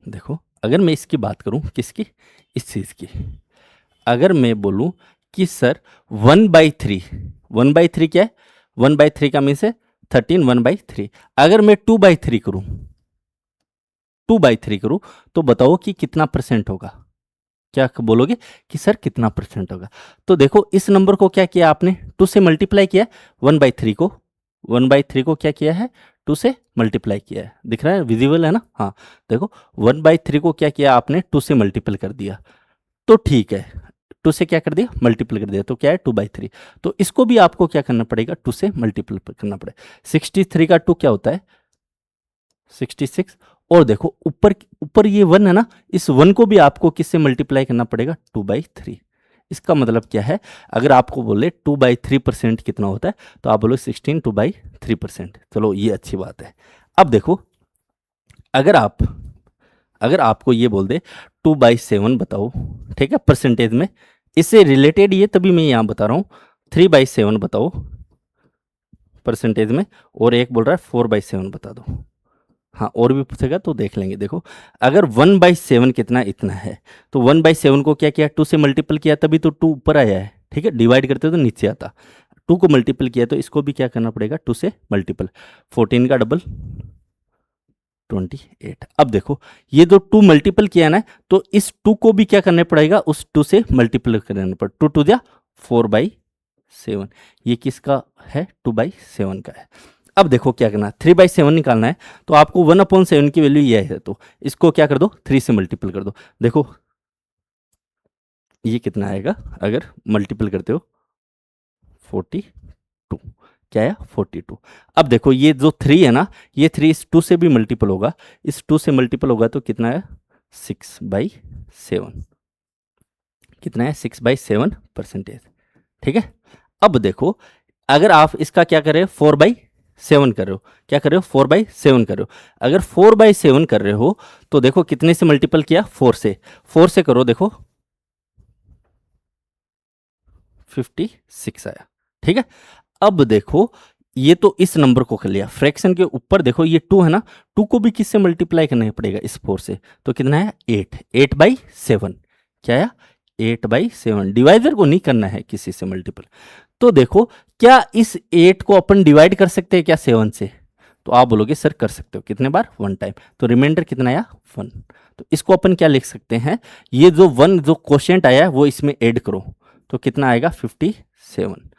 देखो अगर मैं इसकी बात करूं, किसकी, इस चीज़ की, अगर मैं बोलूं कि सर 1/3, 1/3 क्या है, 1/3 का मीन्स है 13, 1/3। अगर मैं 2/3 करूं, 2/3 करूं, तो बताओ कि कितना परसेंट होगा, क्या बोलोगे कि सर कितना परसेंट होगा। तो देखो इस नंबर को क्या किया आपने, 2 से मल्टीप्लाई किया, 1/3 को, 1/3 को क्या किया है, 2 से मल्टीप्लाई किया है, दिख रहा है, विजिबल है ना, हाँ। देखो 1/3 को क्या किया आपने, 2 से मल्टीपल कर दिया, तो ठीक है, 2 से क्या कर दिया, मल्टीपल कर दिया, तो क्या है 2/3। तो इसको भी आपको क्या करना पड़ेगा, 2 से मल्टीपल करना पड़ेगा। 63 का 2 क्या होता है, 66। और देखो ऊपर ऊपर ये 1 है ना, इस 1 को भी आपको किससे मल्टीप्लाई करना पड़ेगा, 2/3। इसका मतलब क्या है, अगर आपको बोले 2/3% कितना होता है, तो आप बोलो 16 2/3%। चलो ये अच्छी बात है। अब देखो अगर आप, अगर आपको ये बोल दे 2/7 बताओ, ठीक है, परसेंटेज में, इससे रिलेटेड ये तभी मैं यहाँ बता रहा हूँ, 3/7 बताओ परसेंटेज में, और एक बोल रहा है 4/7 बता दो। हाँ और भी पूछेगा तो देख लेंगे। देखो अगर 1/7 कितना, इतना है, तो 1/7 को क्या किया, 2 से मल्टीपल किया, तभी तो 2 ऊपर आया है, ठीक है, डिवाइड करते तो नीचे आता, 2 को मल्टीपल किया, तो इसको भी क्या करना पड़ेगा, 2 से मल्टीपल, 14 का डबल 28। अब देखो ये जो 2 मल्टीपल किया ना, तो इस 2 को भी क्या करना पड़ेगा, उस 2 से मल्टीपल करना पड़ेगा, 2 टू जा 4/7। ये किसका है, 2/7 का है। अब देखो क्या करना है, 3/7 निकालना है, तो आपको 1/7 की वैल्यू ये है, तो इसको क्या कर दो, 3 से मल्टीपल कर दो। देखो ये कितना आएगा, अगर मल्टीपल करते हो 42, क्या है 42। अब देखो ये जो 3 है ना, ये 3 इस 2 से भी मल्टीपल होगा, इस 2 से मल्टीपल होगा तो कितना है, 6/7, कितना है 6/7 परसेंटेज, ठीक है। अब देखो अगर आप इसका क्या कर रहे हो, 4/7 कर रहे हो, क्या कर रहे हो, 4/7 कर रहे हो। अगर 4/7 कर रहे हो, तो देखो कितने से मल्टीपल किया, 4 से, 4 से करो, देखो 56 आया, ठीक है। अब देखो ये तो इस नंबर को कर लिया, फ्रैक्शन के ऊपर देखो ये 2 है ना, 2 को भी किससे मल्टीप्लाई करना ही पड़ेगा, इस 4 से, तो कितना है 8, 8/7, क्या है 8/7, डिवाइजर को नहीं करना है किसी से मल्टीपल। तो देखो क्या इस 8 को अपन डिवाइड कर सकते हैं क्या 7 से, तो आप बोलोगे सर कर सकते हो, कितने बार, 1 टाइम, तो रिमाइंडर कितना आया 1। तो इसको अपन क्या लिख सकते हैं, ये जो 1 जो क्वोशिएंट आया है वो इसमें ऐड करो, तो कितना आएगा 57।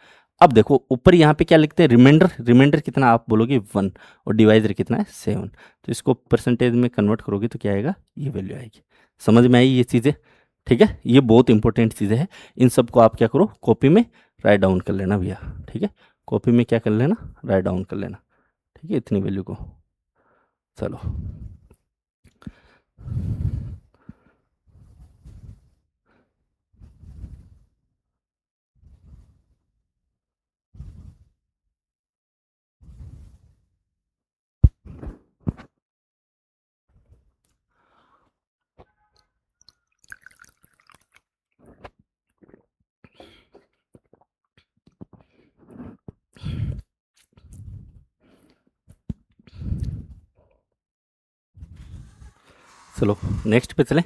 अब देखो ऊपर यहाँ पे क्या लिखते हैं, रिमाइंडर, रिमाइंडर कितना आप बोलोगे 1, और डिवाइजर कितना है 7, तो इसको परसेंटेज में कन्वर्ट करोगे तो क्या आएगा, ये वैल्यू आएगी। समझ में आई ये चीज़ें, ठीक है, ये बहुत इंपॉर्टेंट चीज़ें हैं। इन सबको आप क्या करो, कॉपी में राइट डाउन कर लेना भैया, ठीक है, कॉपी में क्या कर लेना, राइट डाउन कर लेना, ठीक है, इतनी वैल्यू को। चलो चलो नेक्स्ट पे चलें।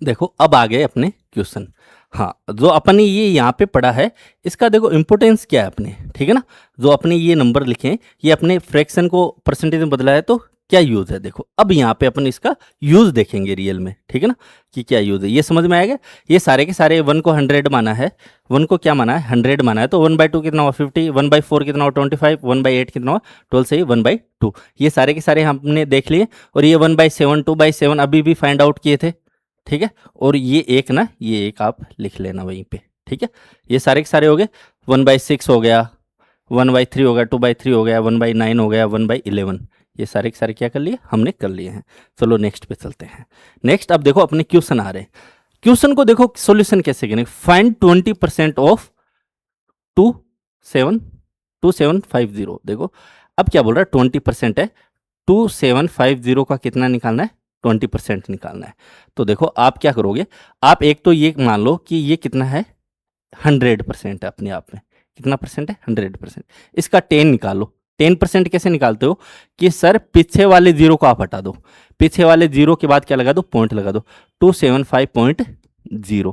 देखो अब आ गए अपने क्वेश्चन। हाँ, जो अपन ने ये यहाँ पे पढ़ा है इसका देखो इंपॉर्टेंस क्या है अपने, ठीक है ना। जो अपने ये नंबर लिखे हैं ये अपने फ्रैक्शन को परसेंटेज में बदला है तो क्या यूज़ है। देखो अब यहाँ पे अपन इसका यूज़ देखेंगे रियल में, ठीक है ना, कि क्या यूज़ है। ये समझ में आएगा। ये सारे के सारे 1 को 100 माना है, 1 को क्या माना है 100 माना है, तो 1/2 कितना हुआ 50, 1/4 कितना हुआ 25, 1/8 कितना हुआ 12 से ही 1/2। ये सारे के सारे हमने देख लिए। और ये 1/7, 2/7 अभी भी फाइंड आउट किए थे, ठीक है। और ये एक ना, ये एक आप लिख लेना वहीं पे, ठीक है। ये सारे के सारे हो गए। 1/6 हो गया, 1/3 हो गया, 2/3 हो गया, 1/9 हो गया, 1/11। ये सारे के सारे क्या कर लिए हमने, कर लिए हैं। चलो नेक्स्ट पे चलते हैं। नेक्स्ट अब देखो अपने क्वेश्चन आ रहे हैं। क्वेश्चन को देखो सॉल्यूशन कैसे करेंगे। Find 20% of 2750। देखो अब क्या बोल रहा है, 20% है, 2750 का कितना निकालना है, 20% निकालना है। तो देखो आप क्या करोगे, आप एक तो ये मान लो कि ये कितना है 100% है अपने आप में। कितना परसेंट है 100%। इसका 10 निकालो। 10% कैसे निकालते हो कि सर पीछे वाले जीरो को आप हटा दो, पीछे वाले जीरो के बाद क्या लगा दो, पॉइंट लगा दो, 275.0,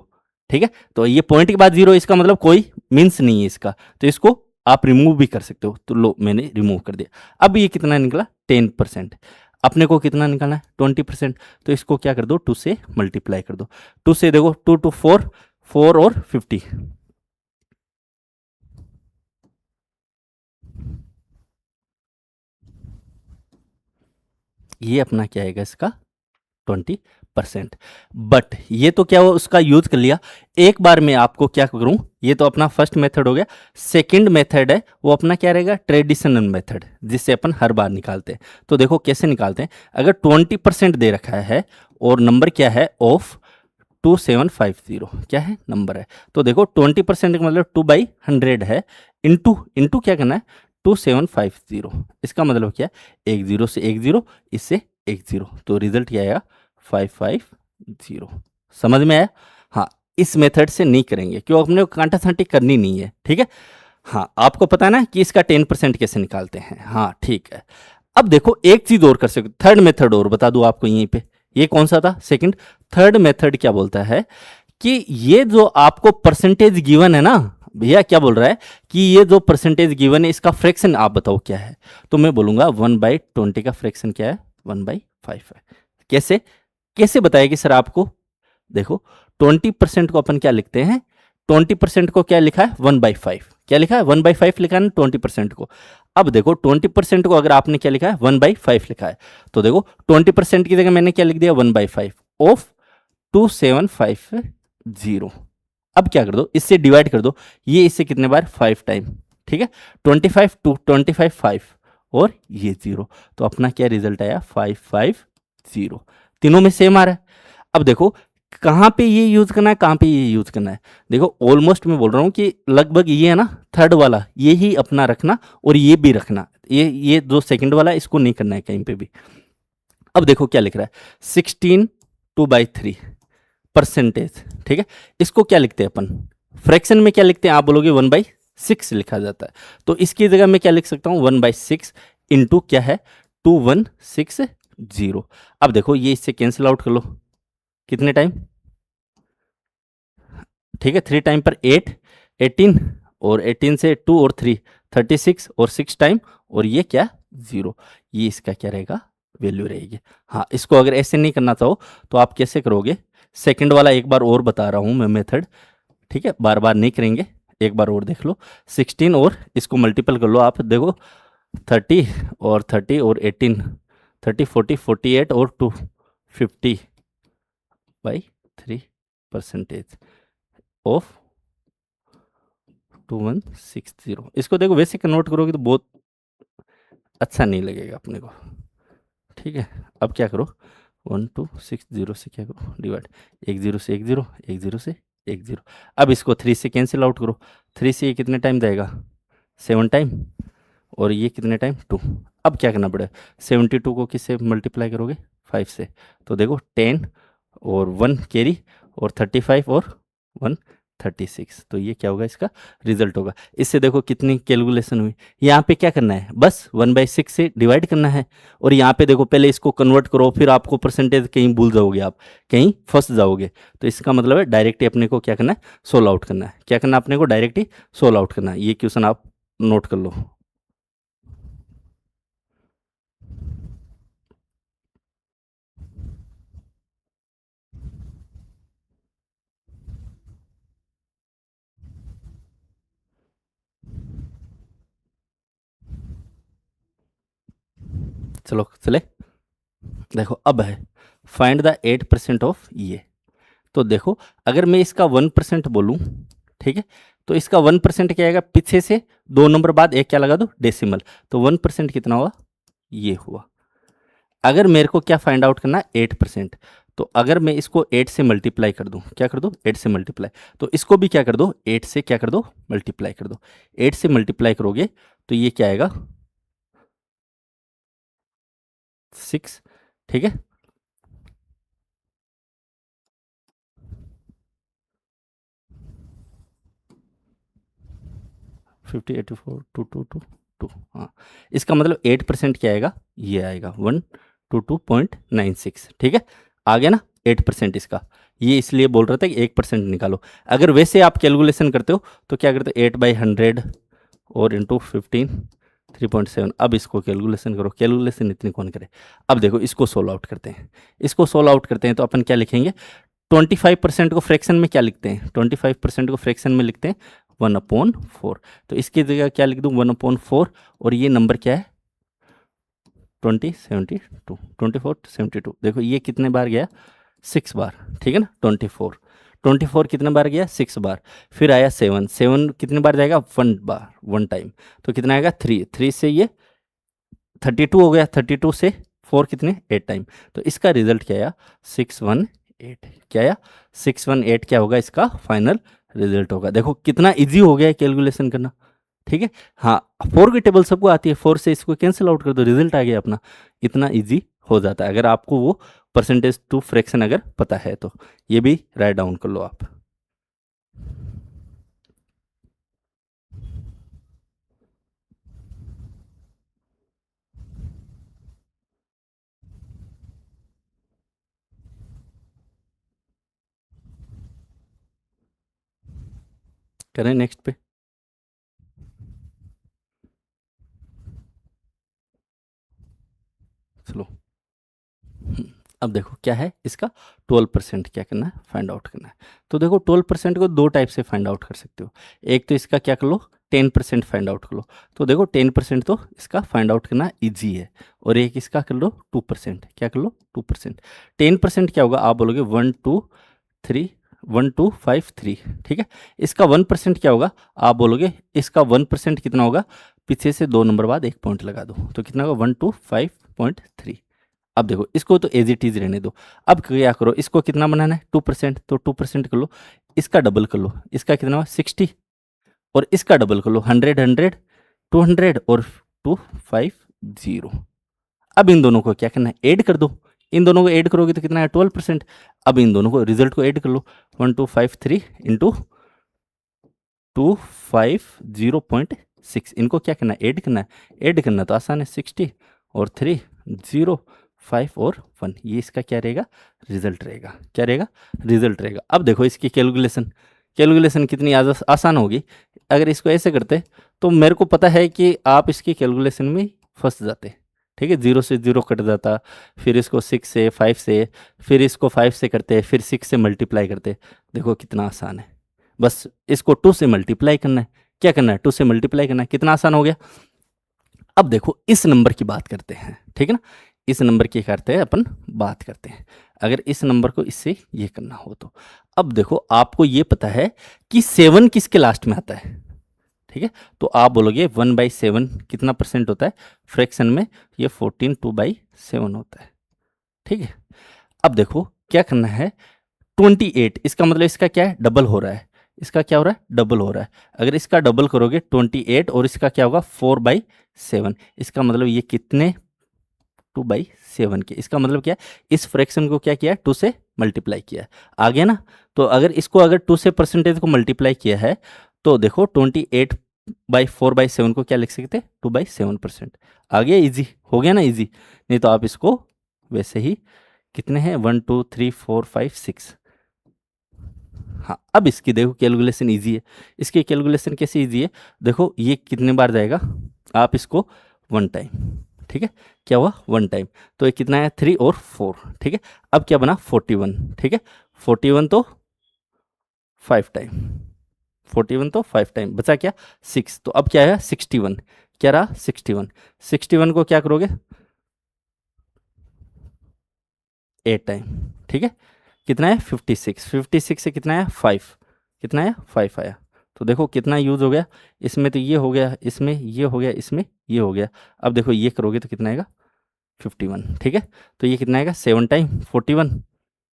ठीक है। तो ये पॉइंट के बाद जीरो, इसका मतलब कोई मीन्स नहीं है इसका, तो इसको आप रिमूव भी कर सकते हो। तो लो मैंने रिमूव कर दिया। अब ये कितना निकला 10%। अपने को कितना निकालना है 20%, तो इसको क्या कर दो 2 से मल्टीप्लाई कर दो। 2 से देखो 2 to 4, 4 और 50, ये अपना क्या आएगा इसका 20%। बट ये तो क्या हुआ उसका यूज कर लिया। एक बार मैं आपको क्या करूं, ये तो अपना फर्स्ट मेथड हो गया। सेकंड मेथड है वो अपना क्या रहेगा, ट्रेडिशनल मेथड, जिससे अपन हर बार निकालते हैं। तो देखो कैसे निकालते हैं। अगर 20% दे रखा है और नंबर क्या है ऑफ 2750, क्या है नंबर है, तो देखो 20% का मतलब 2/100 है, इंटू इंटू क्या करना है 2750। इसका मतलब क्या है, एक जीरो से एक जीरो, इससे एक जीरो, तो रिजल्ट क्या आएगा 550। समझ में आया। हाँ, इस मेथड से नहीं करेंगे क्यों, अपने को कांटा छांटी करनी नहीं है, ठीक है। हाँ, आपको पता है ना कि इसका 10% कैसे निकालते हैं। हाँ ठीक है। अब देखो एक चीज और कर सकते, थर्ड मेथड और बता दूं आपको यहीं पे। ये कौन सा था सेकंड। थर्ड मेथड क्या बोलता है कि ये जो आपको परसेंटेज गिवन है ना, भैया क्या बोल रहा है कि ये जो परसेंटेज गिवन है इसका फ्रैक्शन आप बताओ क्या है। तो मैं बोलूंगा 1/20 का फ्रैक्शन क्या है 1/5 है। कैसे कैसे बताएगी सर आपको। देखो 20% को अपन क्या लिखते हैं, 20% को क्या लिखा है 1/5, क्या लिखा है 1/5 लिखा है ना 20% को। अब देखो 20% को अगर आपने क्या लिखा है 1/5 लिखा है, तो देखो 20% की जगह मैंने क्या लिख दिया 1/5 ऑफ 2750। अब क्या कर दो, इससे डिवाइड कर दो, ये इससे कितने बार 5 टाइम, ठीक है। 25 2 25 5 और ये 0, तो अपना क्या रिजल्ट आया 550। तीनों में सेम आ रहा है। अब देखो कहाँ पे ये यूज करना है, कहाँ पे ये यूज करना है। देखो ऑलमोस्ट मैं बोल रहा हूँ कि लगभग ये है ना थर्ड वाला, ये ही अपना रखना और ये भी रखना। ये जो सेकंड वाला है इसको नहीं करना है कहीं पे भी। अब देखो क्या लिख रहा है 16 2/3 परसेंटेज, ठीक है। इसको क्या लिखते हैं अपन फ्रैक्शन में, क्या लिखते हैं आप बोलोगे 1/6 लिखा जाता है। तो इसकी जगह मैं क्या लिख सकता हूँ 1/6 इंटू क्या है 2160। अब देखो ये इससे कैंसिल आउट कर लो, कितने टाइम, ठीक है 3 टाइम पर 8 18, और 18 से 2 और 3 36, और 6 टाइम और ये क्या 0, ये इसका क्या रहेगा वैल्यू रहेगी। हाँ, इसको अगर ऐसे नहीं करना चाहो तो आप कैसे करोगे, सेकंड वाला एक बार और बता रहा हूँ मैं मेथड, ठीक है, बार बार नहीं करेंगे, एक बार और देख लो। 16 और इसको मल्टीपल कर लो आप, देखो 30 और 30 और 18, 30 40 48 और 2 50/3 परसेंटेज ऑफ 2160। इसको देखो वैसे कन्वर्ट करोगे तो बहुत अच्छा नहीं लगेगा अपने को, ठीक है। अब क्या करो 1260 से क्या करो डिवाइड, एक जीरो से एक जीरो, एक जीरो से एक जीरो। अब इसको 3 से कैंसिल आउट करो, 3 से ये कितने टाइम जाएगा 7 टाइम, और ये कितने टाइम 2। अब क्या करना पड़ेगा 72 को किससे मल्टीप्लाई करोगे 5 से, तो देखो 10 और 1 कैरी, और 35 और 1 36। तो ये क्या होगा, इसका रिजल्ट होगा। इससे देखो कितनी कैलकुलेशन हुई। यहाँ पे क्या करना है, बस 1/6 से डिवाइड करना है। और यहाँ पे देखो पहले इसको कन्वर्ट करो, फिर आपको परसेंटेज कहीं भूल जाओगे, आप कहीं फंस जाओगे। तो इसका मतलब है डायरेक्ट ही अपने को क्या करना है, सोल्व आउट करना है। क्या करना है अपने को, डायरेक्ट ही सोल्व आउट करना है। ये क्वेश्चन आप नोट कर लो। चलो चले, देखो अब है फाइंड द 8% ऑफ ये। तो देखो अगर मैं इसका 1% बोलूं, ठीक है, तो इसका 1% क्या आएगा, पीछे से 2 नंबर बाद एक क्या लगा दो, डेसिमल। तो 1% कितना हुआ, ये हुआ। अगर मेरे को क्या फाइंड आउट करना है, 8%। तो अगर मैं इसको 8 से मल्टीप्लाई कर दूं, क्या कर दूं, 8 से मल्टीप्लाई, तो इसको भी क्या कर दो, 8 से क्या कर दो, मल्टीप्लाई कर दो। 8 से मल्टीप्लाई करोगे तो ये क्या आएगा, 6, ठीक है। 50, 84, 2, हाँ। इसका मतलब 8% क्या आएगा, ये आएगा 122.96, ठीक है। आ गया ना 8% इसका। ये इसलिए बोल रहा था कि 1% निकालो। अगर वैसे आप कैलकुलेशन करते हो तो क्या करते हो, 8/100 और इंटू 15, 3.7। अब इसको कैलकुलेशन करो, कैलकुलेशन इतनी कौन करे। अब देखो इसको सोल्व आउट करते हैं। इसको सोल्व आउट करते हैं तो अपन क्या लिखेंगे, 25% को फ्रैक्शन में क्या लिखते हैं, 25% को फ्रैक्शन में लिखते हैं 1/4। तो इसकी जगह क्या लिख दूं, 1/4। और ये नंबर क्या है, 2072, 2472। देखो ये कितने बार गया, 6 बार, ठीक है ना। 24 कितने बार गया, 6 बार। फिर आया 7 कितने बार जाएगा, 1 बार, 1 टाइम। तो कितना आएगा, 3 से ये 32 हो गया, 32 से 4 कितने, 8 टाइम। तो इसका रिजल्ट क्या आया, 618। क्या आया, 618 क्या होगा, इसका फाइनल रिजल्ट होगा। देखो कितना इजी हो गया है कैलकुलेशन करना, ठीक है। हाँ, 4 की टेबल सबको आती है, 4 से इसको कैंसिल आउट कर दो, रिजल्ट आ गया अपना। इतना इजी हो जाता है अगर आपको वो परसेंटेज टू फ्रैक्शन अगर पता है तो। ये भी राइट डाउन कर लो आप। करें नेक्स्ट पे। चलो अब देखो क्या है इसका, 12% क्या करना है, फाइंड आउट करना है। तो देखो 12% को 2 टाइप से फाइंड आउट कर सकते हो। एक तो इसका क्या कर लो, 10% फाइंड आउट कर लो। तो देखो 10% तो इसका फाइंड आउट करना ईजी है। और एक इसका कर लो 2%, क्या कर लो 2%। 10% क्या होगा, आप बोलोगे 1253, ठीक है। इसका 1% क्या होगा, आप बोलोगे इसका 1% कितना होगा, पीछे से 2 नंबर बाद एक पॉइंट लगा दो, तो कितना होगा 125.3। अब देखो इसको तो एज इट इज रहने दो। अब क्या करो, इसको कितना बनाना है, 2%, तो 2% कर लो। इसका डबल कर लो, इसका कितना हुआ 60। और इसका डबल कर लो 100, 100, 200 और 250। अब इन दोनों को क्या करना है, ऐड कर दो। इन दोनों को ऐड करोगे तो कितना है, 12%। अब इन दोनों को रिजल्ट को ऐड कर लो, 1253 इंटू 250.6। इनको क्या करना है, ऐड करना है। ऐड करना तो आसान है, 60 और 3, 0, 5 और 1। ये इसका क्या रहेगा, रिजल्ट रहेगा। क्या रहेगा, रिजल्ट रहेगा। अब देखो इसकी कैलकुलेशन, कैलकुलेशन कितनी आसान होगी। अगर इसको ऐसे करते तो मेरे को पता है कि आप इसकी कैलकुलेशन में फंस जाते, ठीक है। 0 से 0 कट जाता, फिर इसको 6 से, 5 से, फिर इसको 5 से करते, फिर 6 से मल्टीप्लाई करते। देखो कितना आसान है, बस इसको 2 से मल्टीप्लाई करना है। क्या करना है, 2 से मल्टीप्लाई करना है, कितना आसान हो गया। अब देखो इस नंबर की बात करते हैं, ठीक है ना। इस नंबर की करते हैं अपन, बात करते हैं। अगर इस नंबर को इससे ये करना हो तो अब देखो आपको ये पता है कि 7 किसके लास्ट में आता है, ठीक है। तो आप बोलोगे 1/7 कितना परसेंट होता है फ्रैक्शन में, ये 14 2/7 होता है, ठीक है। अब देखो क्या करना है, 28, इसका मतलब इसका क्या है, डबल हो रहा है। इसका क्या हो रहा है, डबल हो रहा है। अगर इसका डबल करोगे 28, और इसका क्या होगा 4/7, इसका मतलब ये कितने, 2/7। 7 के। इसका मतलब क्या है, इस फ्रैक्शन को क्या किया है, 2 से मल्टीप्लाई किया है। आ गया ना। तो अगर इसको अगर 2 से परसेंटेज को मल्टीप्लाई किया है तो देखो 28/4/7 को क्या लिख सकते हैं, 2/7%। आ गया, इजी हो गया ना, इजी। नहीं तो आप इसको वैसे ही, कितने हैं, 1 2 3 4 5 6। हाँ, अब इसकी देखो कैलकुलेशन इजी है। इसकी कैलकुलेशन कैसे इजी है, देखो ये कितने बार जाएगा, आप इसको 1 टाइम, ठीक है, क्या हुआ 1 टाइम, तो ये कितना है 3 और 4, ठीक है। अब क्या बना 41, ठीक है, 41 तो 5 टाइम, 41 तो 5 टाइम, बचा क्या 6, तो अब क्या है 61, क्या रहा 61, 61 को क्या करोगे 8 टाइम, ठीक है, कितना है 56, 56 से कितना है 5, कितना है 5 आया। तो देखो कितना यूज हो गया, इसमें तो ये हो गया, इसमें ये हो गया, इसमें ये हो गया। अब देखो ये करोगे तो कितना आएगा 51, ठीक है। तो ये कितना आएगा 7 टाइम 41,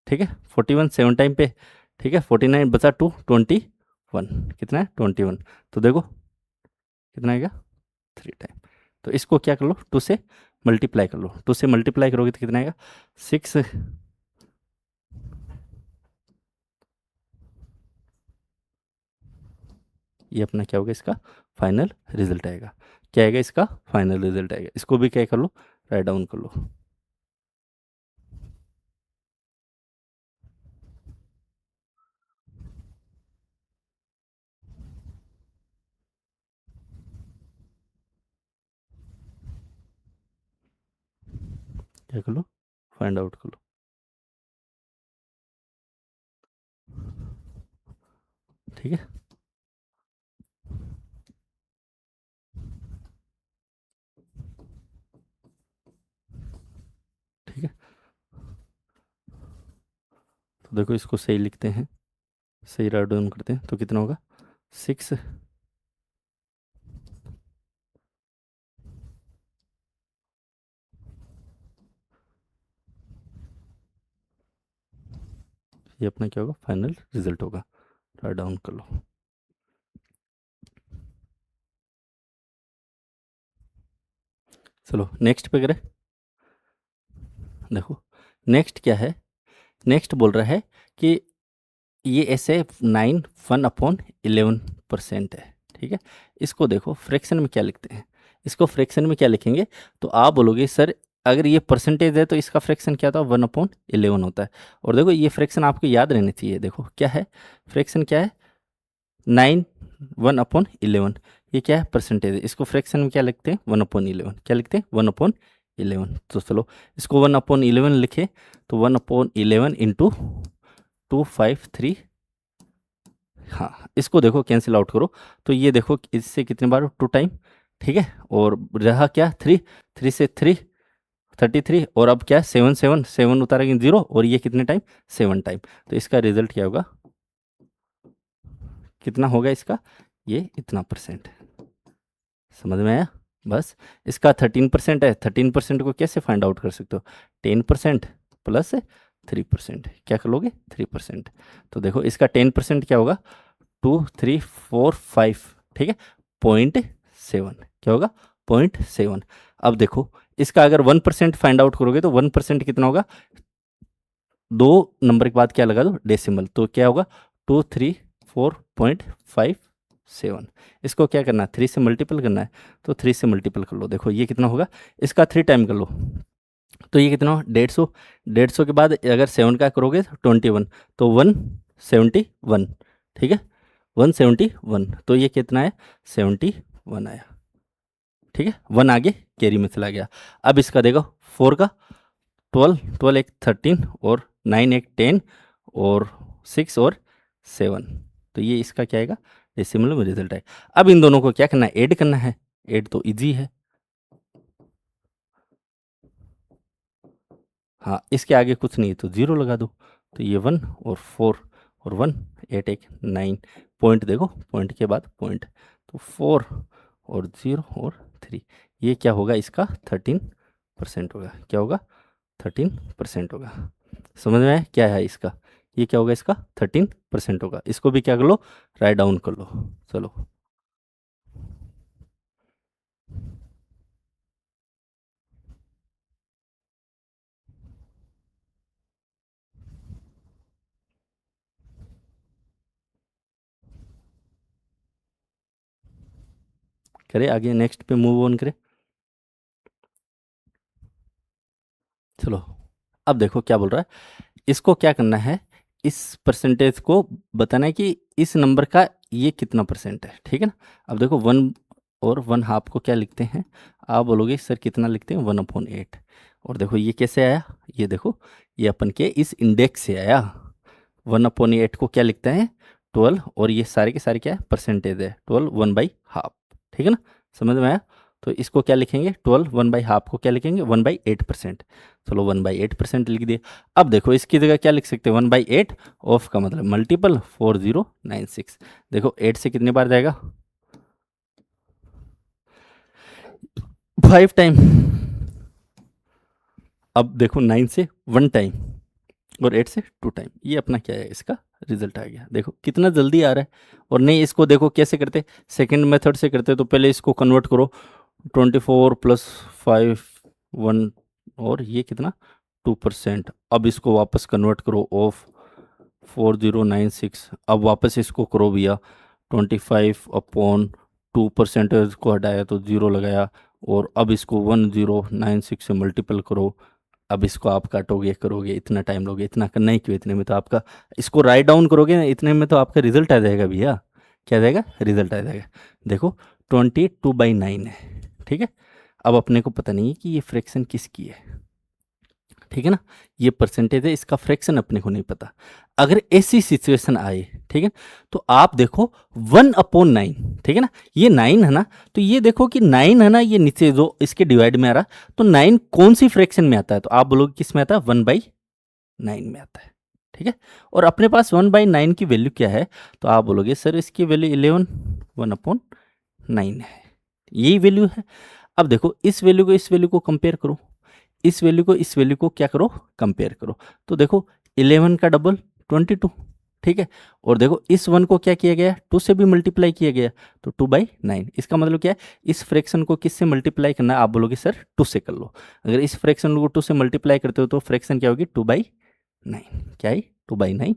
ठीक है, 41 7 टाइम पे, ठीक है, 49 बचा 2 21, कितना है 21। तो देखो कितना आएगा 3 टाइम। तो इसको क्या कर लो 2 से मल्टीप्लाई कर लो, 2 से मल्टीप्लाई करोगे तो कितना आएगा 6, ये अपना क्या होगा, इसका फाइनल रिजल्ट आएगा। क्या आएगा, इसका फाइनल रिजल्ट आएगा। इसको भी क्या कर लो, राइट डाउन कर लो। क्या कर लो, फाइंड आउट कर लो, ठीक है। ठीक है, तो देखो इसको सही लिखते हैं, सही राइट डाउन करते हैं, तो कितना होगा 6, ये अपना क्या होगा, फाइनल रिजल्ट होगा। राइट डाउन कर लो। चलो नेक्स्ट पे करें। देखो नेक्स्ट क्या है, नेक्स्ट बोल रहा है कि ये ऐसे 9 1/11% है, ठीक है। इसको देखो फ्रैक्शन में क्या लिखते हैं, इसको फ्रैक्शन में क्या लिखेंगे, तो आप बोलोगे सर अगर ये परसेंटेज है तो इसका फ्रैक्शन क्या होता है 1/11 होता है। और देखो ये फ्रैक्शन आपको याद रहनी चाहिए, देखो क्या है फ्रैक्शन, क्या है 9 1/11, ये क्या है परसेंटेज है, इसको फ्रैक्शन में क्या लिखते हैं 1/11, क्या लिखते हैं 1/11। तो चलो इसको 1/11 लिखे, तो 1/11 इंटू 253, हाँ इसको देखो कैंसिल आउट करो, तो ये देखो इससे कितने बार 2 टाइम, ठीक है, और रहा क्या 3, 3 से 3 33, और अब क्या 7 7 7 उतारेंगे 0, और ये कितने टाइम 7 टाइम। तो इसका रिजल्ट क्या होगा, कितना होगा इसका, ये इतना परसेंट, समझ में आया। बस इसका 13% है, 13% को कैसे फाइंड आउट कर सकते हो, 10% प्लस 3%, क्या कर लोगे 3%। तो देखो इसका 10% क्या होगा 2 3 4 5, ठीक है, 0.7, क्या होगा 0.7। अब देखो इसका अगर 1% फाइंड आउट करोगे तो 1% कितना होगा, 2 नंबर के बाद क्या लगा दो डेसिमल, तो क्या होगा 234.57। इसको क्या करना है 3 से मल्टीपल करना है, तो 3 से मल्टीपल कर लो, देखो ये कितना होगा, इसका 3 टाइम कर लो, तो ये कितना हो 150, 150 के बाद अगर 7 का करोगे तो 21, तो 171, ठीक है 171, तो ये कितना है 71 आया, ठीक है, 1 आगे कैरी में चला गया। अब इसका देखो 4 का 12, 12 एक 13, और 9 एक 10, और 6 और 7, तो ये इसका क्या आएगा डेसिमल में रिजल्ट है। अब इन दोनों को क्या करना है, ऐड करना है, ऐड तो इजी है, हाँ इसके आगे कुछ नहीं है तो 0 लगा दो, तो ये 1 और 4 और 1 8 एक 9, पॉइंट देखो पॉइंट के बाद पॉइंट, तो 4 और 0 और 3, ये क्या होगा इसका 13% होगा, क्या होगा 13% होगा। समझ में आया क्या है इसका, ये क्या होगा इसका 13% होगा। इसको भी क्या कर लो, राइट डाउन कर लो। चलो करें आगे, नेक्स्ट पे मूव ऑन करें। चलो अब देखो क्या बोल रहा है, इसको क्या करना है, इस परसेंटेज को बताना है कि इस नंबर का ये कितना परसेंट है, ठीक है ना। अब देखो 1 और 1/2 को क्या लिखते हैं, आप बोलोगे सर कितना लिखते हैं, 1/8। और देखो ये कैसे आया, ये देखो ये अपन के इस इंडेक्स से आया। 1/8 को क्या लिखते हैं, 12, और ये सारे के सारे क्या है, परसेंटेज है, 12 1/2, ठीक है ना, समझ में आया। तो इसको क्या लिखेंगे, 12 1/2 को क्या लिखेंगे, 1/8%। चलो 1/8% लिख दिए। अब देखो इसकी जगह क्या लिख सकते हैं, 1/8 ऑफ का मतलब मल्टीपल 4096। देखो 8 से कितनी बार जाएगा, 5 टाइम। अब देखो 9 से 1 टाइम और 8 से 2 टाइम, ये अपना क्या है, इसका रिजल्ट आ गया। देखो कितना जल्दी आ रहा है। और नहीं इसको देखो कैसे करते, सेकंड मेथड से करते, तो पहले इसको कन्वर्ट करो, 24 + 5 1, और ये कितना 2%। अब इसको वापस कन्वर्ट करो ऑफ 4096। अब वापस इसको करो भैया, 25/2% को हटाया तो 0 लगाया, और अब इसको 1096 से मल्टीपल करो। अब इसको आप काटोगे करोगे, इतना टाइम लोगे, इतना करना ही क्यों, इतने में तो आपका, इसको राइट डाउन करोगे ना, इतने में तो आपका रिजल्ट आ जाएगा भैया। क्या आ जाएगा, रिजल्ट आ जाएगा। देखो 22/9 है, ठीक है। अब अपने को पता नहीं है कि ये फ्रैक्शन किसकी है, ठीक है ना, ये परसेंटेज है, इसका फ्रैक्शन अपने को नहीं पता। अगर ऐसी सिचुएशन आए, ठीक है, तो आप देखो 1/9, ठीक है ना, ये 9 है ना, तो ये देखो कि 9 है ना, ये नीचे जो इसके डिवाइड में आ रहा, तो 9 कौन सी फ्रैक्शन में आता है, तो आप बोलोगे किस में आता है, 1/9 में आता है, ठीक है। और अपने पास 1/9 की वैल्यू क्या है, तो आप बोलोगे सर इसकी वैल्यू 11 1/9 है, यही वैल्यू है। अब देखो इस वैल्यू को इस वैल्यू को कंपेयर करो, इस वैल्यू को इस वैल्यू को क्या करो, कंपेयर करो। तो देखो 11 का डबल 22, ठीक है। और देखो इस 1 को क्या किया गया, 2 से भी मल्टीप्लाई किया गया, तो 2/9। इसका मतलब क्या है, इस फ्रैक्शन को किससे मल्टीप्लाई करना है, आप बोलोगे सर 2 से कर लो। अगर इस फ्रैक्शन को 2 से मल्टीप्लाई करते हो तो फ्रैक्शन क्या होगी, 2/9। क्या है, 2/9।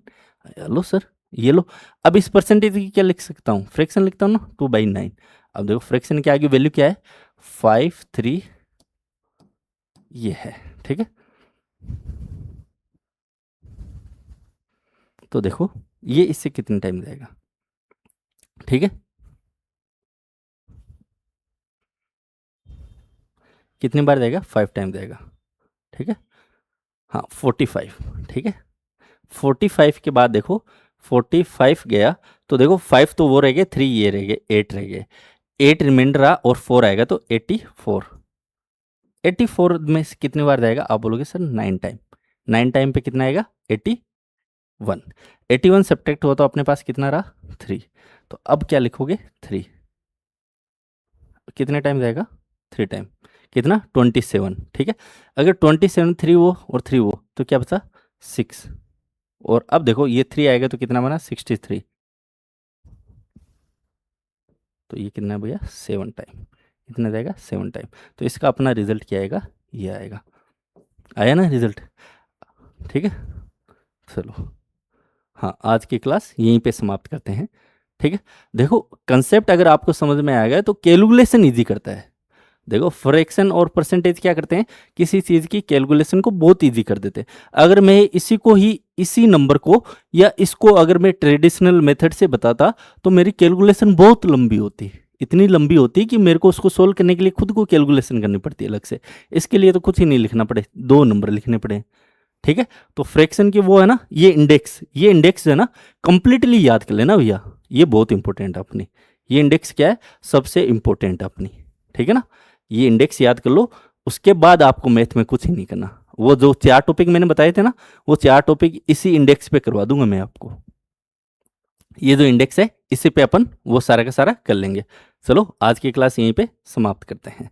लो सर, ये लो। अब इस परसेंटेज की क्या लिख सकता हूँ, फ्रैक्शन लिखता हूँ ना, 2/9। अब देखो फ्रैक्शन के आगे वैल्यू क्या है, 5 3, ये है, ठीक है। तो देखो ये इससे कितने टाइम जाएगा, ठीक है, कितनी बार जाएगा, 5 टाइम जाएगा, ठीक है। हाँ 45, ठीक है। 45 के बाद देखो 45 गया, तो देखो 5 तो वो रह गए, 3 ये रह गए, 8 रह गए, 8 रिमाइंडर रहा और 4 आएगा, तो 84। 84 में से कितनी बार जाएगा, आप बोलोगे सर 9 टाइम। 9 टाइम पे कितना आएगा, 81। 81 सब्ट्रैक्ट हुआ तो अपने पास कितना रहा, 3। तो अब क्या लिखोगे, 3 कितने टाइम जाएगा, 3 टाइम, कितना 27, ठीक है। अगर 27 3 वो और 3 वो, तो क्या बचा 6। और अब देखो ये 3 आएगा तो कितना बना, 63। तो ये कितना है भैया, 7 टाइम, कितना जाएगा, 7 टाइम। तो इसका अपना रिजल्ट क्या आएगा, ये आएगा। आया ना रिजल्ट, ठीक है। चलो हाँ, आज की क्लास यहीं पे समाप्त करते हैं, ठीक है। देखो कंसेप्ट अगर आपको समझ में आ गया तो कैलकुलेशन इजी करता है। देखो फ्रैक्शन और परसेंटेज क्या करते हैं, किसी चीज़ की कैलकुलेशन को बहुत इजी कर देते हैं। अगर मैं इसी को ही, इसी नंबर को या इसको अगर मैं ट्रेडिशनल मेथड से बताता तो मेरी कैलकुलेशन बहुत लंबी होती, इतनी लंबी होती कि मेरे को उसको सोल्व करने के लिए खुद को कैलकुलेशन करनी पड़ती है अलग से। इसके लिए तो कुछ ही नहीं लिखना पड़े, 2 नंबर लिखने पड़े, ठीक है। तो फ्रैक्शन की वो है ना, ये इंडेक्स है ना, कंप्लीटली याद कर लेना भैया, ये बहुत इंपॉर्टेंट है अपनी। ये इंडेक्स क्या है, सबसे इंपॉर्टेंट है अपनी, ठीक है ना। ये इंडेक्स याद कर लो, उसके बाद आपको मैथ में कुछ ही नहीं करना। वो जो 4 टॉपिक मैंने बताए थे ना, वो 4 टॉपिक इसी इंडेक्स पे करवा दूंगा मैं आपको। ये जो इंडेक्स है इसी पे अपन वो सारा का सारा कर लेंगे। चलो आज की क्लास यहीं पे समाप्त करते हैं।